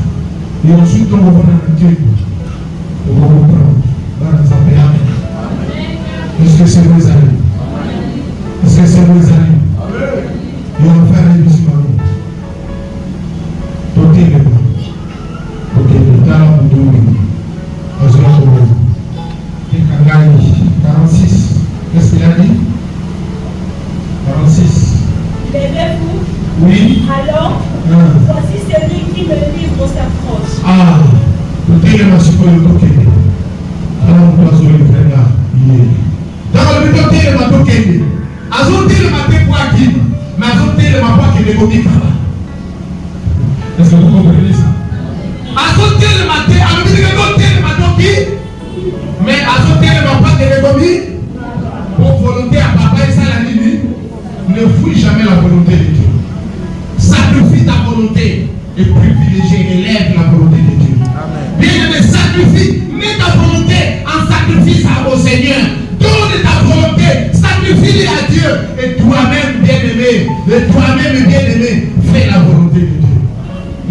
Et ensuite, on va voir Dieu. On va reprendre. Est-ce que c'est vos amis? Est-ce que c'est vos amis? Et on va faire un bisou. Totez les bras. Totez les bras. Totez les bras. 46. Qu'est-ce qu'il a dit? 46. Levez-vous. Oui. Alors, voici celui qui me livre s'approche. Ah, totez les bras sur le côté. Alors, on va se le faire là. Dans le côté, il m'a toqué. Azoté le matin pour qui? Mais azoté le matin qui est dégommé. Est-ce que vous comprenez ça? Azoté le matin, azoté le matin qui? Mais azoté le matin qui est dégommé. Pour volonté à papa et ça la nuit, ne fouille jamais la volonté de Dieu. Sacrifie ta volonté et privilégie, élève la volonté de Dieu. Bien-aimé, sacrifie, mets ta volonté en sacrifice au Seigneur. Donne ta volonté, sacrifie à Dieu. Et toi-même, bien-aimé, fais la volonté de Dieu.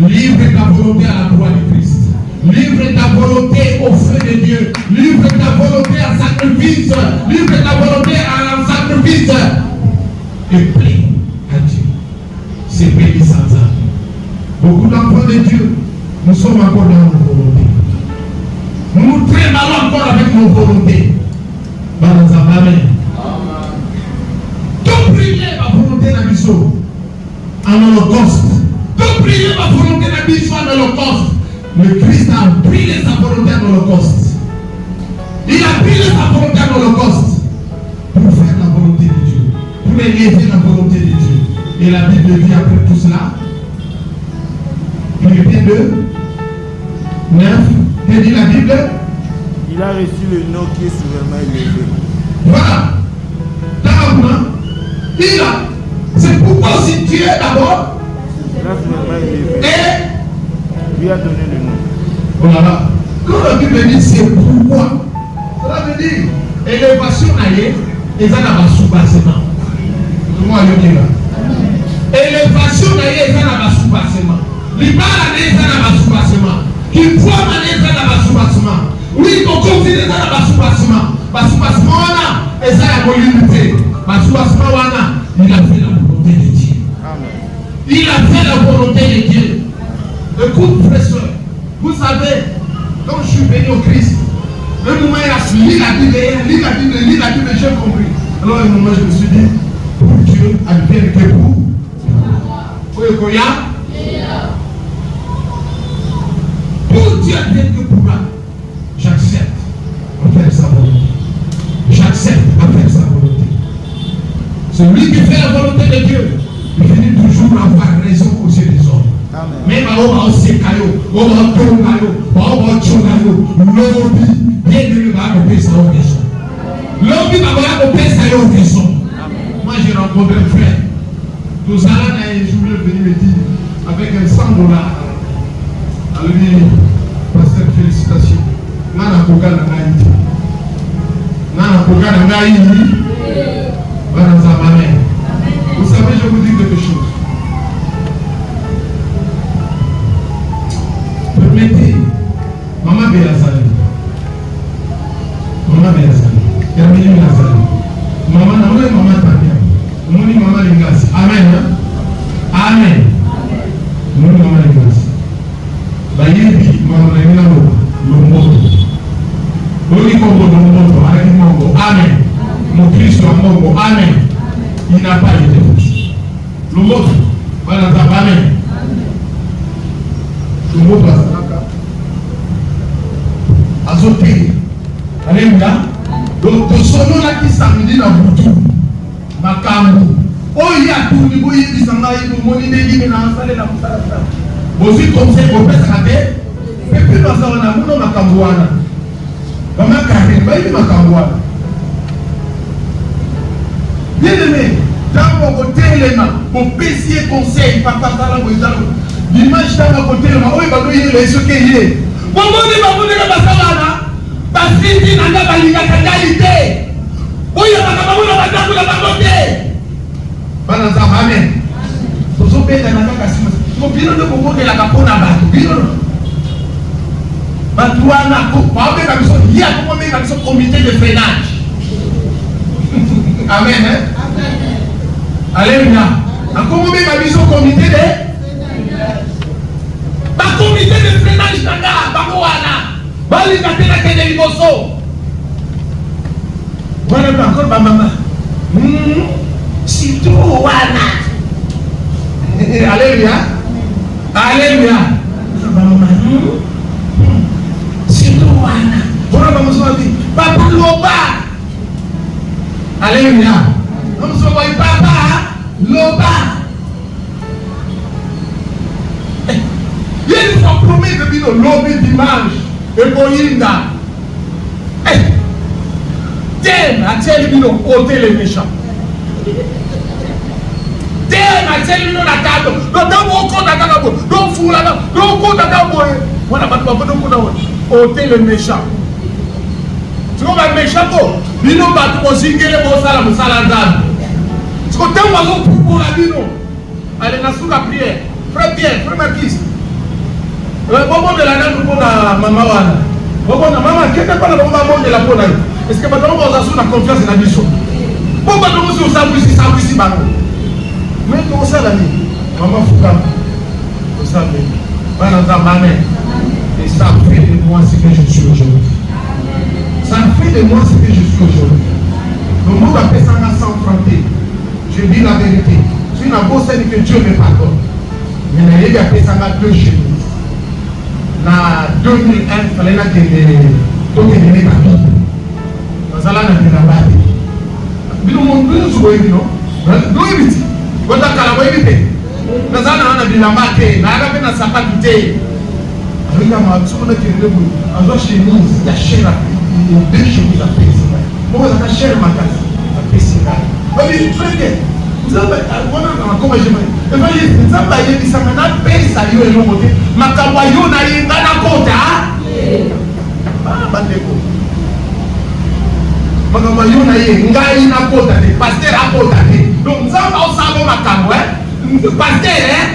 Livre ta volonté à la croix de Christ. Livre ta volonté au feu de Dieu. Livre ta volonté en sacrifice. Livre ta volonté en sacrifice. Et prie à Dieu. C'est béni sans âme. Beaucoup d'enfants de Dieu, nous sommes encore dans nos volontés. Nous nous trémalons encore avec nos volontés. Amen. Donc priez ma volonté dans l'histoire en holocauste. Donc priez ma volonté dans l'histoire en holocauste. Le Christ a brûlé sa volonté en holocauste. Il a brûlé sa volonté en holocauste pour faire la volonté de Dieu, pour élever la volonté de Dieu. Et la Bible dit après tout cela, Philippiens 2, 9, que dit la Bible? Il a reçu le nom qui est souverainement élevé. Voilà. Il a. C'est pourquoi si Dieu d'abord. Il a souverainement élevé. Et lui a donné le nom. Voilà. Quand la Bible dit c'est pourquoi, cela veut dire élévation ailleurs, et ça n'a pas sous-bassement. Comment je dis là? Élévation ailleurs, et ça n'a pas sous-bassement. L'ibala n'est ça n'a pas sous-bassement. Qui voit mané ça n'a pas sous-bassement. Oui, ton conflit ça n'a pas sous-bassement. Sous-bassement on a, et ça a volonté. Sous-bassement on a, il a fait la volonté de Dieu. Il a fait la volonté de Dieu. Écoute, frère, vous savez, quand je suis venu au Christ, un moment, il a lit la Bible, j'ai compris. Alors, un moment, je me suis dit, pour Dieu, advienne que pour. Pour Dieu, advienne que pour. J'accepte à faire sa volonté. J'accepte à faire sa volonté. Celui qui fait la volonté de Dieu, il finit toujours à avoir raison aux yeux des hommes. Même à l'homme, c'est caillou, on va tout caillou, on va tout caillou, l'homme, bien de lui, va couper sa raison. L'homme va couper sa raison. Moi, j'ai rencontré un frère. Tout ça, là, un jour, il est venu me dire, avec un $100, alors il dit, pasteur, félicitations. Nana Koga Nangaï. Nana Koga Nangaï. Vous savez, je vous dis quelque chose. Permettez, Maman Béazali. Maman Béazali. Terminez Béazali. Maman Namé, Maman Tania. Moni Maman Lingas. Amen. Amen. Moni Maman Lingas. Bayebi, Maman Lingas. Lomboto. Loni Kongo Lomboto. Arrêtez Mongo. Amen. Mon Christ en Mongo. Amen. Il n'a pas été possible. Lomboto. Voilà, amen. Lomboto. Azoté. Alléluia. Donc, tout ce nom là qui samedi dans Boutou. Makambu. Oh, il y a tout le monde qui s'en va. Il y a tout le monde qui s'en va. Vous êtes comme ça, vous faites ça. Mais puis nous avons un Makambouana. Maman Karine, il y a Makambouana. Bien aimé, dans mon côté, mon PC conseil, papa, dimanche, dans mon côté, oui, il y a ce qu'il y a. Bon, parce qu'il y a une qualité. Oui, il y a amen. Il y a un comité de freinage. Amen. Alléluia. Encore un comité de freinage. Voilà encore ma maman. C'est trop wana. Alléluia. Alléluia. Ma maman. C'est trop wana. Voilà ma maman dit. Papa Loba. Alléluia. Nous sommes papa Loba. Il nous a promis de venir au lobby dimanche. Et pour Yinda. Thème à tel nous ôter les méchants. Thème à tel nous la table. Donc on compte à table. Donc fou là. Donc on compte à table. Voilà maintenant on ôter les méchants. Tu vois les méchants ils n'ont pas tout aussi que les bons salamandres. Tu vois tant on pour la vie non. Allez dans sous la prière. Frère Pierre, frère Marquis. Comment de la dame pour la maman wana. Comment la maman qu'est-ce que pas la maman de la peau là. Est-ce que maintenant on a la confiance dans la mission? Pourquoi nous sommes sans ici bano? Mais comment ça la vie? Maman Fouka. Vous savez. Voilà dans ma main. Et ça fait de moi ce que je suis aujourd'hui. Ça fait de moi ce que je suis aujourd'hui. Le monde appelle ça sans frontière. Je dis la vérité. Si une bonne scène que Dieu me pardonne. Mais il y a appelé ça deux genoux. Na 2001, il fallait que tout est venu à vie. Nous allons dans la base. Nous nous jouons, non? Nous évitons. Quand on a évité, nous allons dans la base. Nous allons dans sa patité. Il y a un peu de temps chez nous, il y a cher deux choses à payer. Pourquoi ça cher ma case? À payer. Oui, très bien. Vous avez comment je me dis? Vous avez dit ça maintenant, paye ça, il y a un côté. Ma campagne n'a rien à côté. Ah, bandeko. Ma campagne n'a rien à côté. Pasteur à côté. Donc, nous avons ça, ma campagne. Pasteur, hein?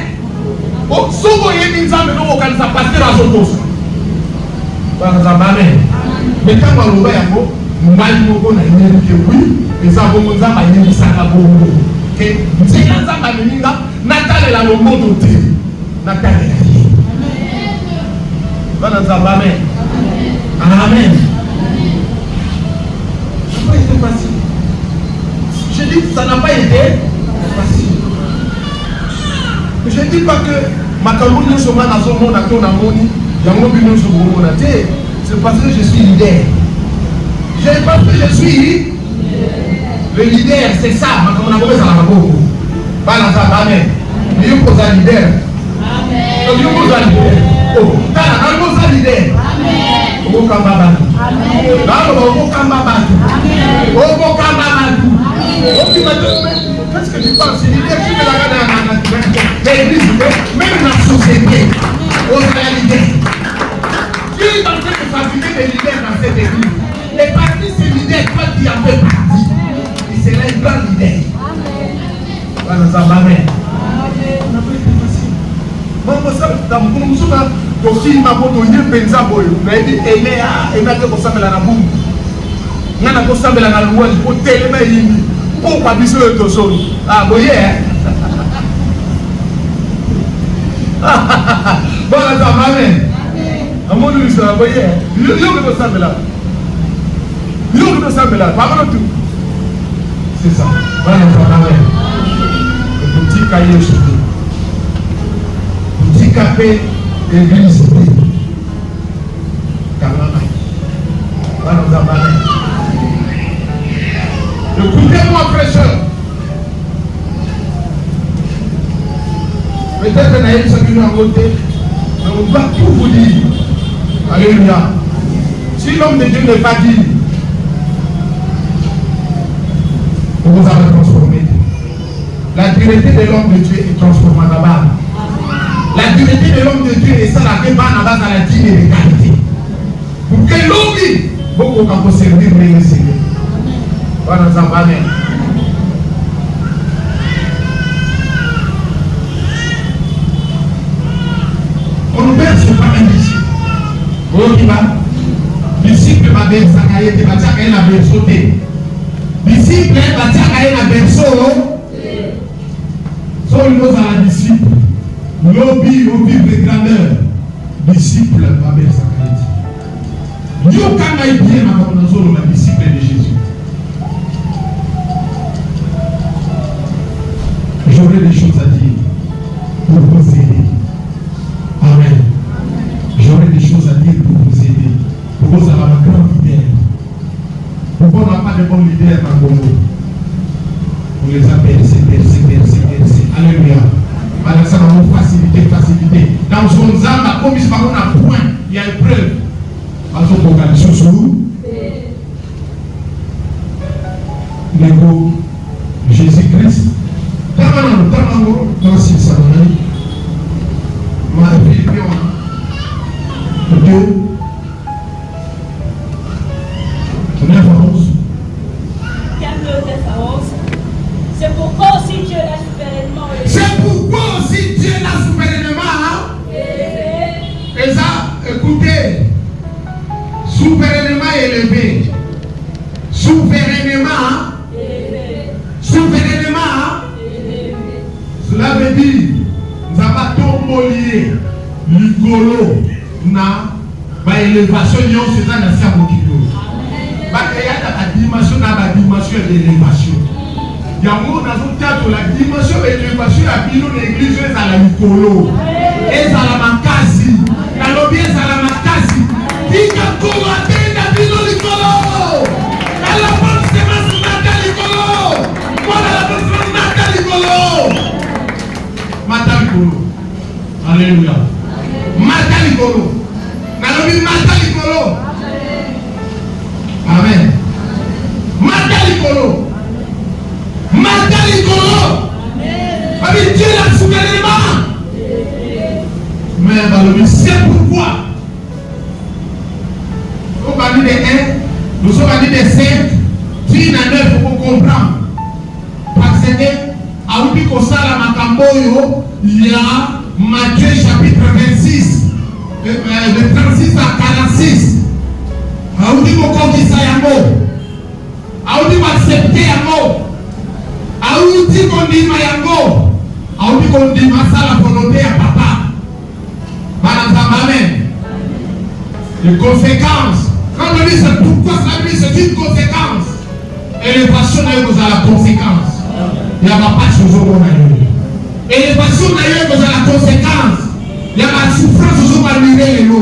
Oh, souvent, il y a des gens qui ont pasteur à son poste. Amen. Mais quand on va y aller, on va y aller, oui, les avons ça, il y a ça, que c'est là ça va venir là Natal est le monde entier Natal est là. Amen. Amen. facile. Je dis que ça n'a pas été facile. Je ne dis pas que ma caroune ne soit pas dans son monde, à ton amoni, c'est parce que je suis leader. Je ne pense que je suis le leader, c'est ça. Ma caroune a commencé à la beaucoup. Balance à Amen. Mais il pose un leader. Amen. Donc il pose un leader. Oh, il pose un leader. Amen. Au Kambaba. Amen. Au Kambaba. Au Kambaba. Qu'est-ce que tu penses? C'est l'idée que tu veux la l'église, même dans la société, aux réalités. Tu es en train de fabriquer des leaders dans cette église. Et parmi ces leaders, toi qui en fais partie, il sera un grand leader. Voilà, ça va bien. On n'a pas été facile. Moi, ça, dans mon souvenir, ton fils m'a dit que tu as boy. Mais il dit, il m'a dit que ça me l'a boum. Il m'a dit que ça me l'a loué. Pour tellement il pour pas dire que tu es ah, voyez, hein? Voilà, ça va bien. À mon avis, ça va bien. Il y a que ça me l'a. Il y a que ça me l'a. Pas mal tout. C'est ça. Voilà, ça va bien. Le petit cahier sauté. Le petit café église sauté. Voilà, ça va bien. Écoutez-moi, frère. Peut-être qu'on a eu ce qui nous a voté, mais on doit tout vous dire. Alléluia. Si l'homme de Dieu n'est pas dit, on vous a transformé. La dureté de l'homme de Dieu est transformée là-bas. La dureté de l'homme de Dieu est ça la base à la digne et l'égalité. Pour que l'homme, beaucoup quand vous servir, vous les servir. Voilà, ça va bien. On ne perd pas un disciple. Oh, qui va? Disciple va bien s'accailler, qui va s'accailler la berceau. Disciple va s'accailler la berceau. Soit il ose à la disciple. Lobby au vivre de grandeur. Disciple va bien s'accailler. Dieu, quand il vient à la disciple de Jésus. J'aurai des choses à dire pour vous aider. Amen. J'aurai des choses à dire pour vous aider. Pour vous avoir un grand leader. Pourquoi on n'a pas de bons leaders dans le Congo? On les a percés. Alléluia. Voilà, ça va nous faciliter. Dans son âme, comme il se passe à point, il y a une preuve. Dans son programme, sous l'ego Jésus-Christ. Dans ce salon, ma vie, Dieu, c'est pourquoi aussi Dieu l'a souverainement élevé. C'est pourquoi aussi Dieu l'a souverainement élevé. Et ça, écoutez, souverainement élevé. Souverainement cela veut dire nous avons tombolié l'igolo na ba élévation c'est ça na siamo kilo ba ya ta dimension na ba dimension d'élévation yango nazo tato la dimension d'élévation ya bino na église za la l'igolo eza la makasi na lobi eza la makasi tika ko atenda bino l'igolo na la bonne semence na l'igolo voilà la bonne semence na l'igolo Matalikolo. Alléluia. Matalikolo. Nalobi Matalikolo. Amen. Matalikolo. Amen. Dieu l'a souverainement. Mais c'est pourquoi. Au bas des 1, nous sommes à des 5, puis il y a 9 pour comprendre. Parce que Aoubi Kosala Makamboyo, il y a Matthieu chapitre 26, de 36 à 46. Aoubi Kokokisa Yango, Aoubi Accepté Yango, Aoubi Kondima Yango, Aoubi Kondima Sala volonté à papa. Amen. Les conséquences. Quand on dit c'est pourquoi ça dit c'est une conséquence. élévation na yo kozala conséquence ya bapasi ozomona yo. Élévation na yo kozala conséquence ya basouffrance ozomalire lelo.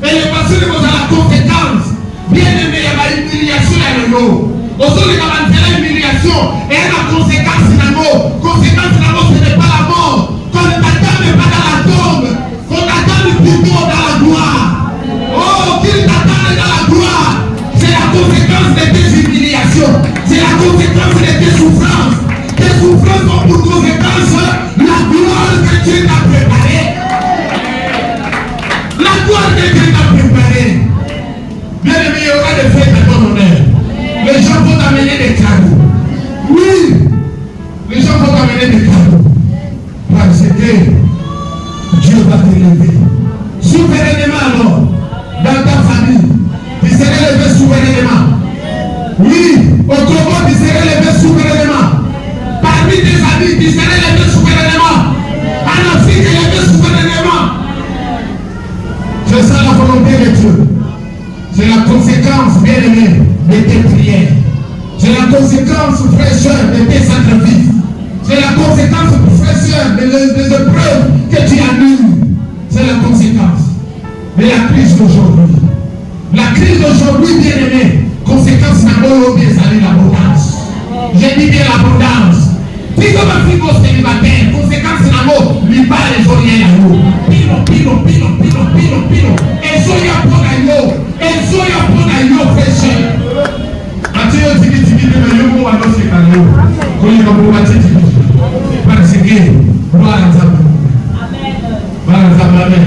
Élévation na yo kozala conséquence bien aimé ya bahumiliation ya lelo. Ozoleka banzela humiliation et la conséquence nango. Conséquence nango, ce n'est pas la mort. Quand le t'attend n'est pas dans la tombe, qu'on t'attend plutôt dans la gloire. Oh, qu'il t'attend dans la gloire. C'est la conséquence de tes humiliations. C'est la conséquence de tes souffrances. Tes souffrances ont pour conséquence la gloire que Dieu t'a préparée. La gloire que Dieu t'a préparée. Bien aimé, il y aura des fêtes à ton honneur. Les gens vont t'amener des cadeaux. Oui, les gens vont t'amener des cadeaux. Parce que Dieu va t'élever. Souverainement alors, dans ta famille, tu serais élevé souverainement. Oui, au Congo, tu serais élevé souverainement. Parmi tes amis, tu serais élevé souverainement. En Afrique, élevé souverainement. C'est ça la volonté de Dieu. C'est la conséquence, bien aimé, de tes prières. C'est la conséquence, fraîcheur, de tes sacrifices. C'est la conséquence, fraîcheur, des épreuves que tu annules. C'est la conséquence de la crise d'aujourd'hui. La crise d'aujourd'hui, bien aimé, conséquence n'a pas bien salué l'abondance. J'ai dit bien l'abondance. Si comme un frigo célibataire, conséquence n'a pas liba les orients à l'eau. Pino. Et soya pour l'aïo. Et soya pour l'aïo, fraîcheur. Mathieu dit mais yo mo ano se kan yo. Ko ni ko Mathieu dit. Parce que gloire à Dieu. Amen. Gloire à Dieu. Amen.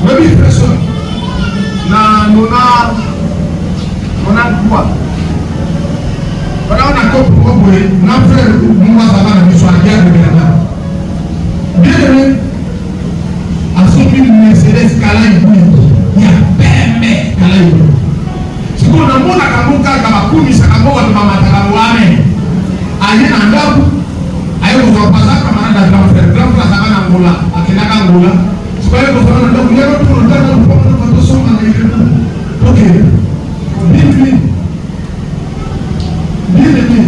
Oui, fraîcheur. Na nona quoi? Voilà, on a compris, on a fait le mouvement de l'histoire de guerre de Grenada. Bien aimé, à ce qu'il Mercedes Calaï, il y a permis Calaï. Si on a mon akamuka, Kabakoumi, Sakabo, Mamataraouane, aïe Nandabu, aïe au Pazaka, Manada, grand frère, Savana Moula, à Kenaka Moula, si vous avez besoin de nous, il y a un tour de temps pour notre son dans les ok, bien. Bien aimé,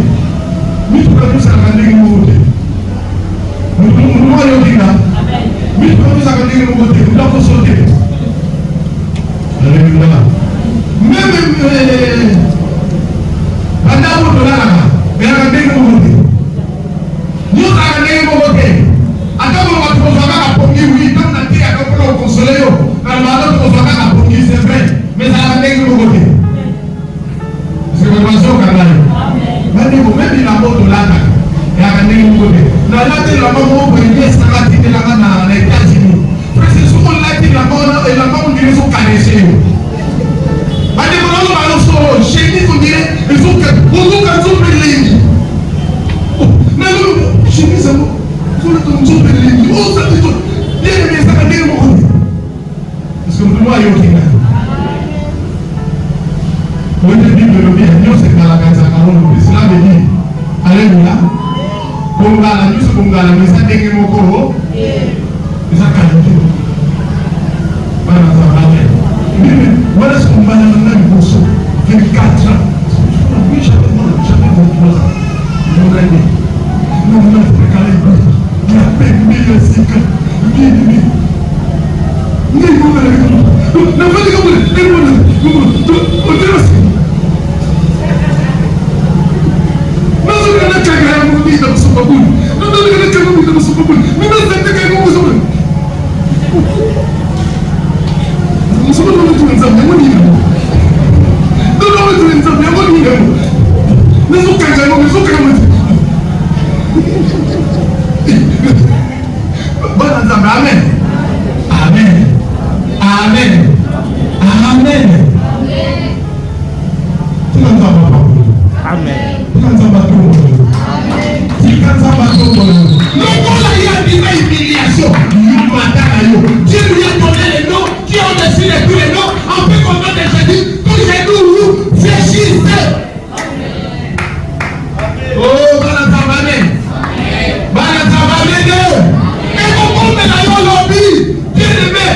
nous pouvons nous agrandir nos côtés. Nous pouvons aller au Dina. Nous pouvons nous agrandir nos côtés. Nous devons sauter. Alléluia. Même pendant le dollar, mais agrandir nos côtés. Nous agrandir nos côtés. Attends, on va trouver la pommier, oui, dans la terre, on va consoler. Dans le malheur, on va la pommier, c'est vrai. Mais agrandir nos côtés. C'est une relation carnale. Même il a mot de l'âme, et à gagner une côté. La latte de la maman, pour aider sa latte de la maman dans les États-Unis. Parce que souvent la latte de la maman, et la maman dirait son caressé. Mais quand on va au sol, chez nous, on dirait, il faut que vous nous ligne. Mais non, chez nous, ça va. Vous nous ligne. Oh, ça dit tout. Bien aimé, ça va dire mon côté. Parce que nous devons aller au Kenya. Au début de l'objet, c'est dans la casa carole, l'islam dit alléluia. Bongala, nous sommes bongala, mais ça dégué mon corps. Mais ça calme. Voilà, ça va bien. Voilà ce qu'on va maintenant du bourseau. 24 ans. Oui, jamais 23 ans. Mon ami. Non, c'est calé. Il y a peine 1005 ans. Bien aimé. Amen. Amen. Amen. Amen. Amen. Dieu lui a donné les noms qui ont décidé tous les noms. En fait, comme on Jésus, tous les nous fléchissent. Oh, Amen. Et comment on a lobby, bien aimé,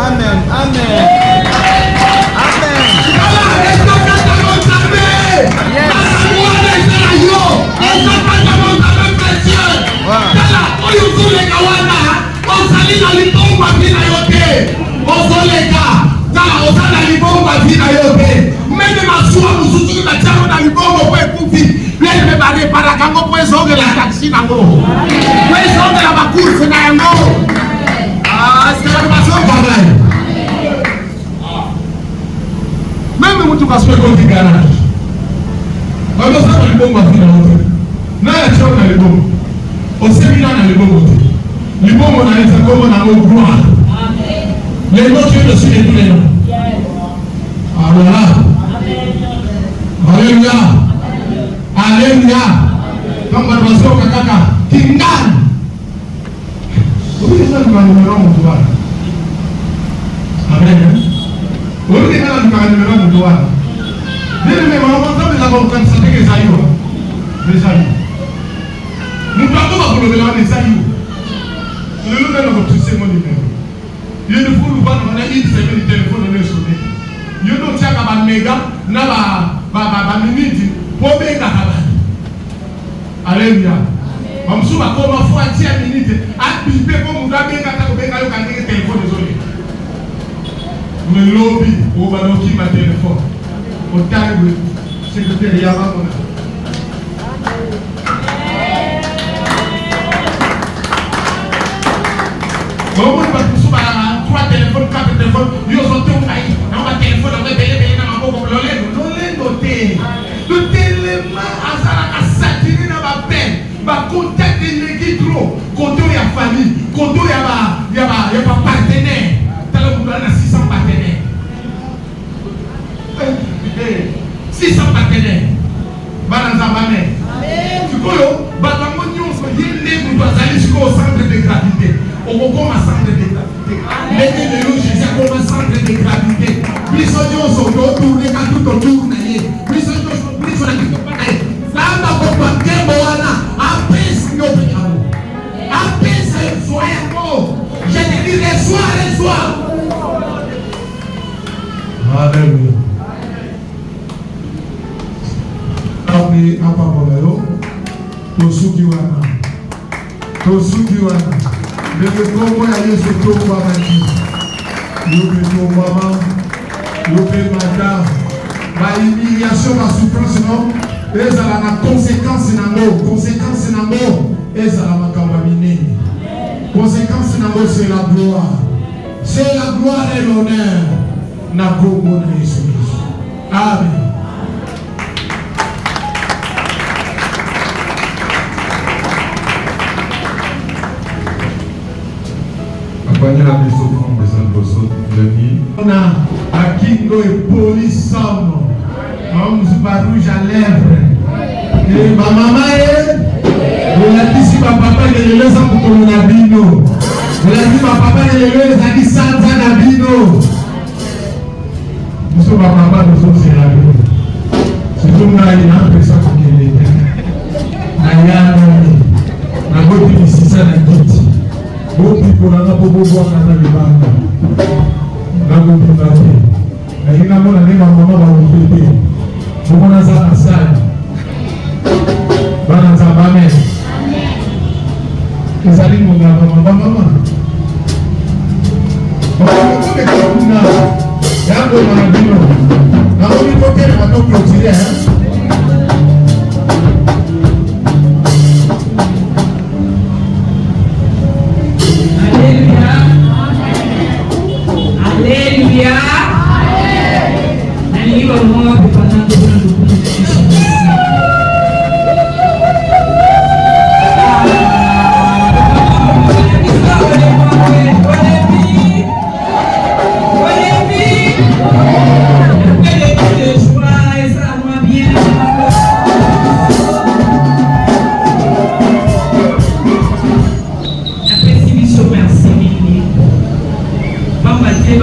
Amen. Amen. Amen. Même muito parce que on dit garage. On va faire le bon mafia dans l'autre. Na ya chao na libongo. Osemina na libongo. Libongo na leta comme na mo gloire. Amen. Les noms Dieu dessus de tous les noms. Alléluia. Alléluia. Alléluia. Comme on va dire kaka kingan. Obi ça nous numéro mon gloire. Amen. Obi ça nous numéro mon gloire. Bien mais maman ça nous avons quand ça que ça y est. Déjà. Nous partons pour le mélange des aïeux. Le nom de notre mon numéro. Il faut nous voir dans une semaine de téléphone on est sonné. Il nous tient à méga na ba minute pour méga kabani. Alléluia. On se voit comment faut à 10 minutes à piper comme on doit bien kata ko benga yo kanike téléphone désolé. Le lobby au baloki ma téléphone. Au table secrétaire Yama mon. Comment on va tout ça 3 téléphones 4 téléphones yo sont tout caï on va téléphone on va payer na mako lolendo té le téléma azala ka satiner na ba peine ba contact de trop côté ya famille côté ya ba partenaire tala mu na 600 partenaires 600 partenaires bana nzambane sikoyo bato ngo nyonso yende mu bazali siko centre de gravité on va centre de gravité mettez le loup Jésus comme centre de gravité plus on se retourne quand tout autour na ye plus on a dit pas là ba ko ba kembo wana apes yo pekamo apes soyamo je te dis les soirs alléluia api apa bolero tosuki wana le combo ya Yesu to baba ki yo be to mama yo be mata ba humiliation ba souffrance non ezala na conséquence na ngo ezala makambo minene conséquence na ngo c'est la gloire et l'honneur na kombo na Yesu. Amen. La maison de Saint-Bosso, on a à Kingo et police somme. On se bat rouge à lèvres. Et ma maman est. On a dit si ma papa est le laisse pour ton nabino. On a dit ma papa est le laisse à 10 cents nabino. Nous sommes ma papa, nous sommes c'est la vie. C'est comme là, il y a un peu ça qui est. Ayano. La beauté ici, ça n'a quitté. Beaucoup pour la bobo na libanga na bobo na te na ina mona ne mama ba ubete bobo na za asali bana za bame ezali munga mama mama ko ke kuna ya bo na bino na oni ko ke na to clôturer Alléluia. Alléluia.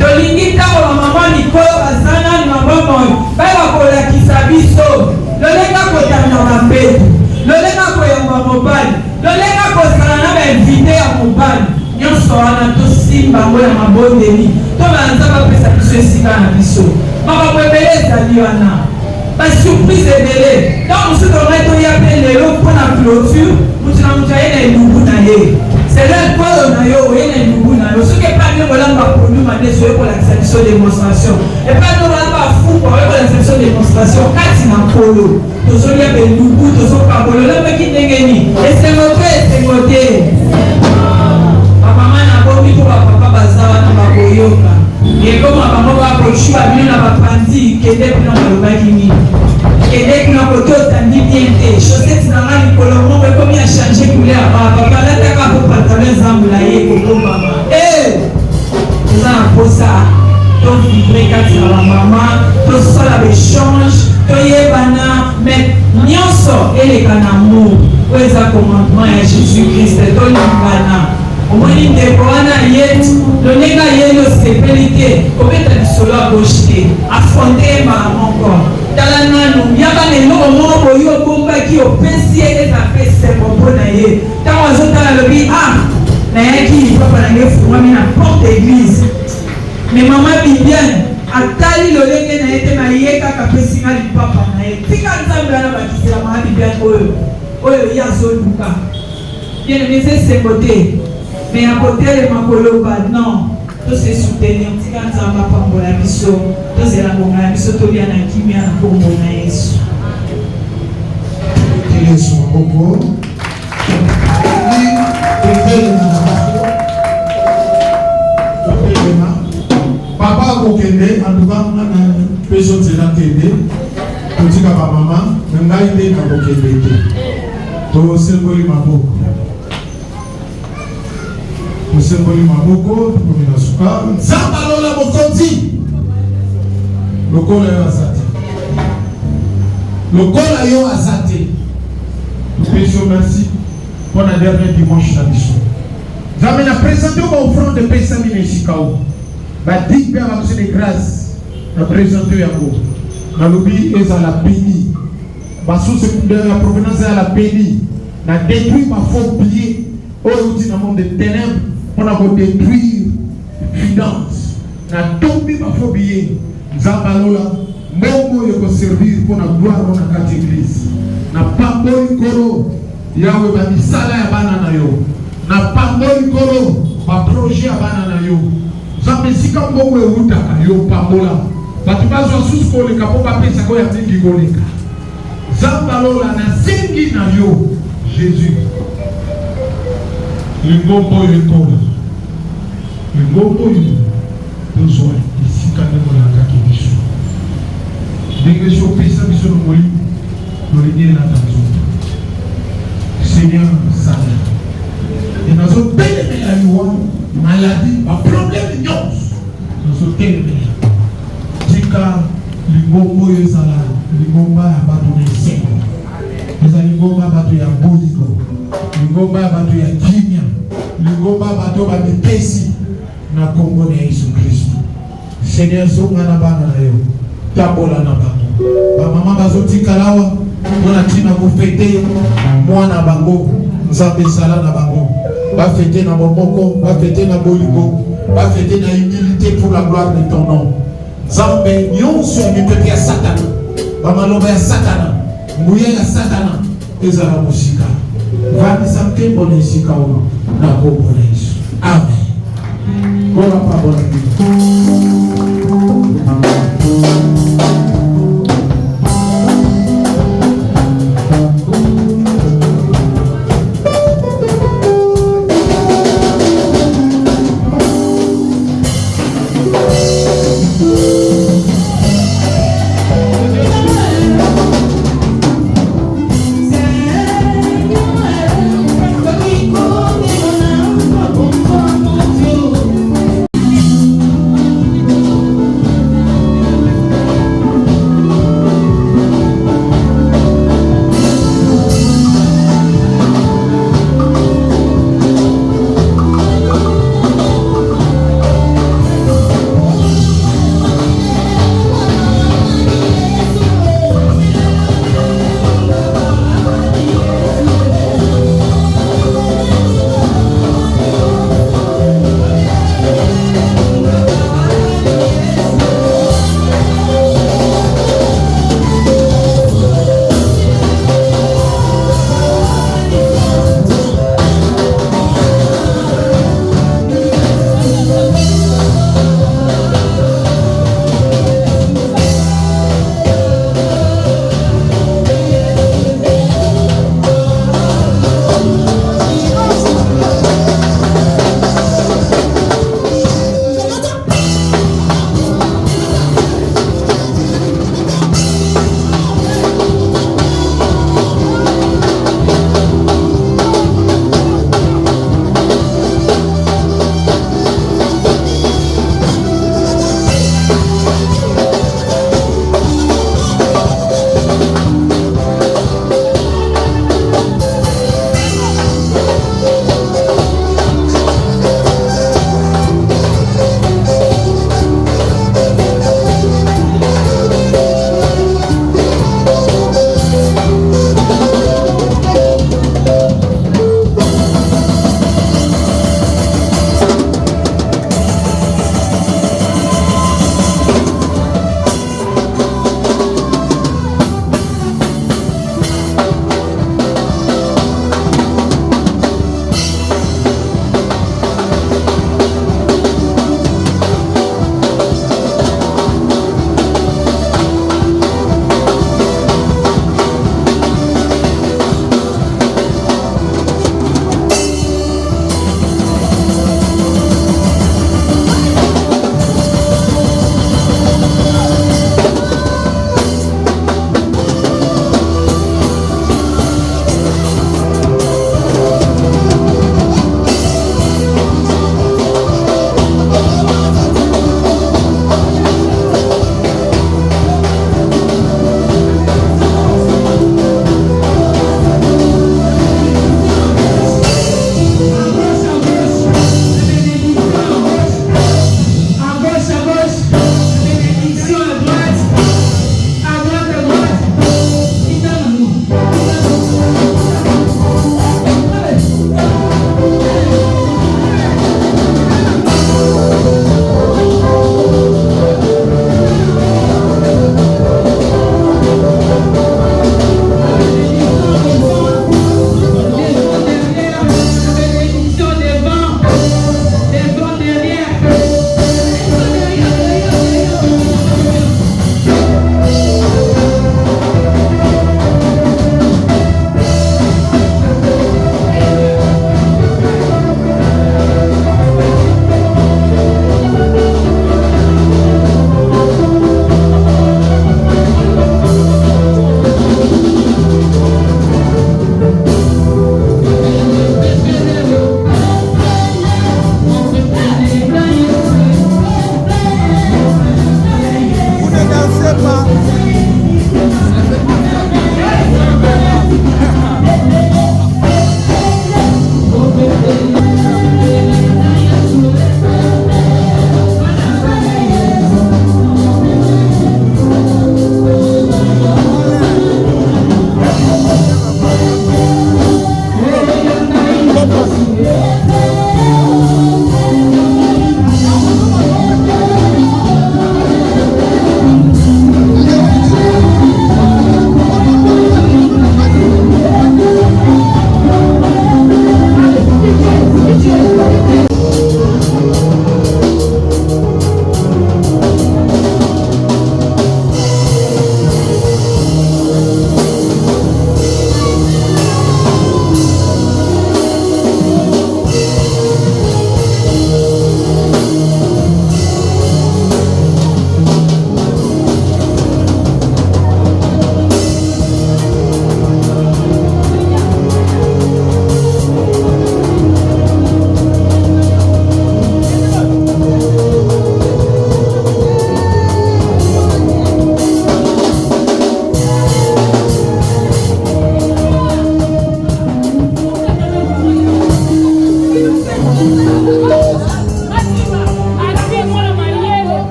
tolingi ntango bamama likolo bazana ni mama bala kolakisa biso lolenga kotanga bambetu lolenga koyamba mobali lolenga kozala na bainvite ya mobali nyonso nyonso wana tosimba ngo ya mabondeli to banza bapesa biso esika na biso makambo ebele ezali wana basurprise ebele ntango mosusu tongai toya mpe lelo mpona clôture motu na motu aye na elubu na ye sele ekolo na yo oye na elubu na yo soki epande kolamba poluma nde soye kolakisa biso démonstration epande kolamba fupa oye kolakisa biso démonstration kati na nkolo tozolia belubu tozokabolo lobeki ndenge nini esengo to esengo te bamama na bomi to bapapa baza wana bakoyoka ekoma bango bakoshua bino na bapandi kende bino balobaki nini kende bino kote otandi bien te chaussette nanga likolo moko ekomi ya change couleur bapapa lataka po pantalon ezambula ye kokombama eza na posa tovivre kati na bamama tosala bechange toyebana mais nyonso eleka na amour oyo eza commandement ya jésus christ tolingana omoni ndeko wana ye lolenge ayeli osepeli te kobeta lisolo ya gauche te afonde ye mbala moko tala nanu yaba na eloko moko boyi obombaki opesi ye eza mpe sembo mpo na ye ntango azotala lobi nayaki lipapa na nge fungwami na porte église mais mama bibiane atali lolenge na ye te na ye kaka pesinga lipapa na ye tika nzambe wana bakisela mama bibiane oyo ye azoluka bien aimé eza esengo te mais à côté de ma koloba non to se soutenir tika nzambe apambola biso tozela ngonga ya biso tobia na kimia na nkombo na yesu Yesu maboko papa akokende antuka ngana peso nzela kende totika bamama me ngai nde nakokende te tosengoli maboko tosengoli maboko tokomi na suka nzambe alola mokonzi lokola yo aza te lokola yo aza te topesi yo merci mpo na dernier dimanche na biso nzambe na présente baofrande epesami na esika o badik mpe abakosi de grâce na présente yango nalobi ezala béni basusu secondaire ya provenance ezala béni na détruire bafaux billets oyo euti na monde de ténèbre mpona kodétruire finance na tombi bafaux billets nzambe alola mbongo oyo ekoservir mpona gloire mo na kati église na pamboli nkolo yawe bamisala ya bana na yo na pamboli nkolo baprojet ya bana na yo nzambe esika mbongo eutaka yo pambola bato bazwa susu koleka mpo bapesaka oyo ya mingi koleka nzambe alola nasengi na yo jésus lingombo oyo ekola lingombo oyo tozwa esika nde molangaki biso ndenge esi opesa biso na molimo lolingi elata nzoto seigneur sala e nazotelemela yo maladi baproblème nyonso nazotelemela tika lingombo oyo ezala lingomba ya bato na esengo eza lingomba ya bato ya bolingo lingomba ya bato ya kimia lingomba ya bato bamipesi na kombo na yesu kristo seigneur zonga na bana na yo tambola na bango bamama bazotikala awa mpona ntina kofete mwana bango nzambe esala na bango bafete na bomoko bafete na bolingo bafete na humilité pour la gloire de ton nom nzambe nyonso ya mipepe ya satana bamaloba ya satana nguya ya satana ezala mosika vandisa nkembo na esika oyo na kombo na yesu amen kola pambola bino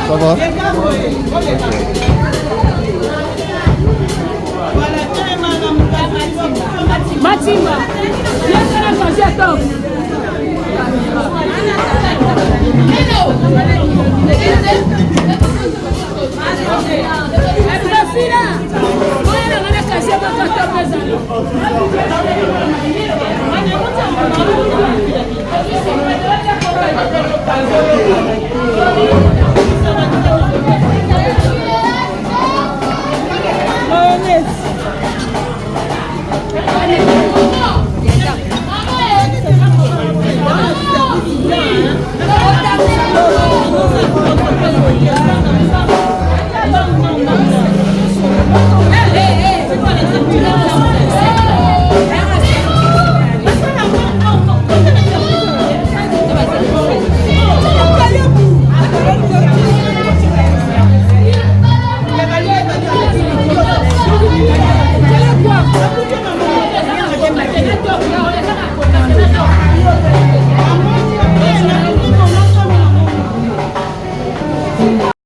Ça va? Matimba.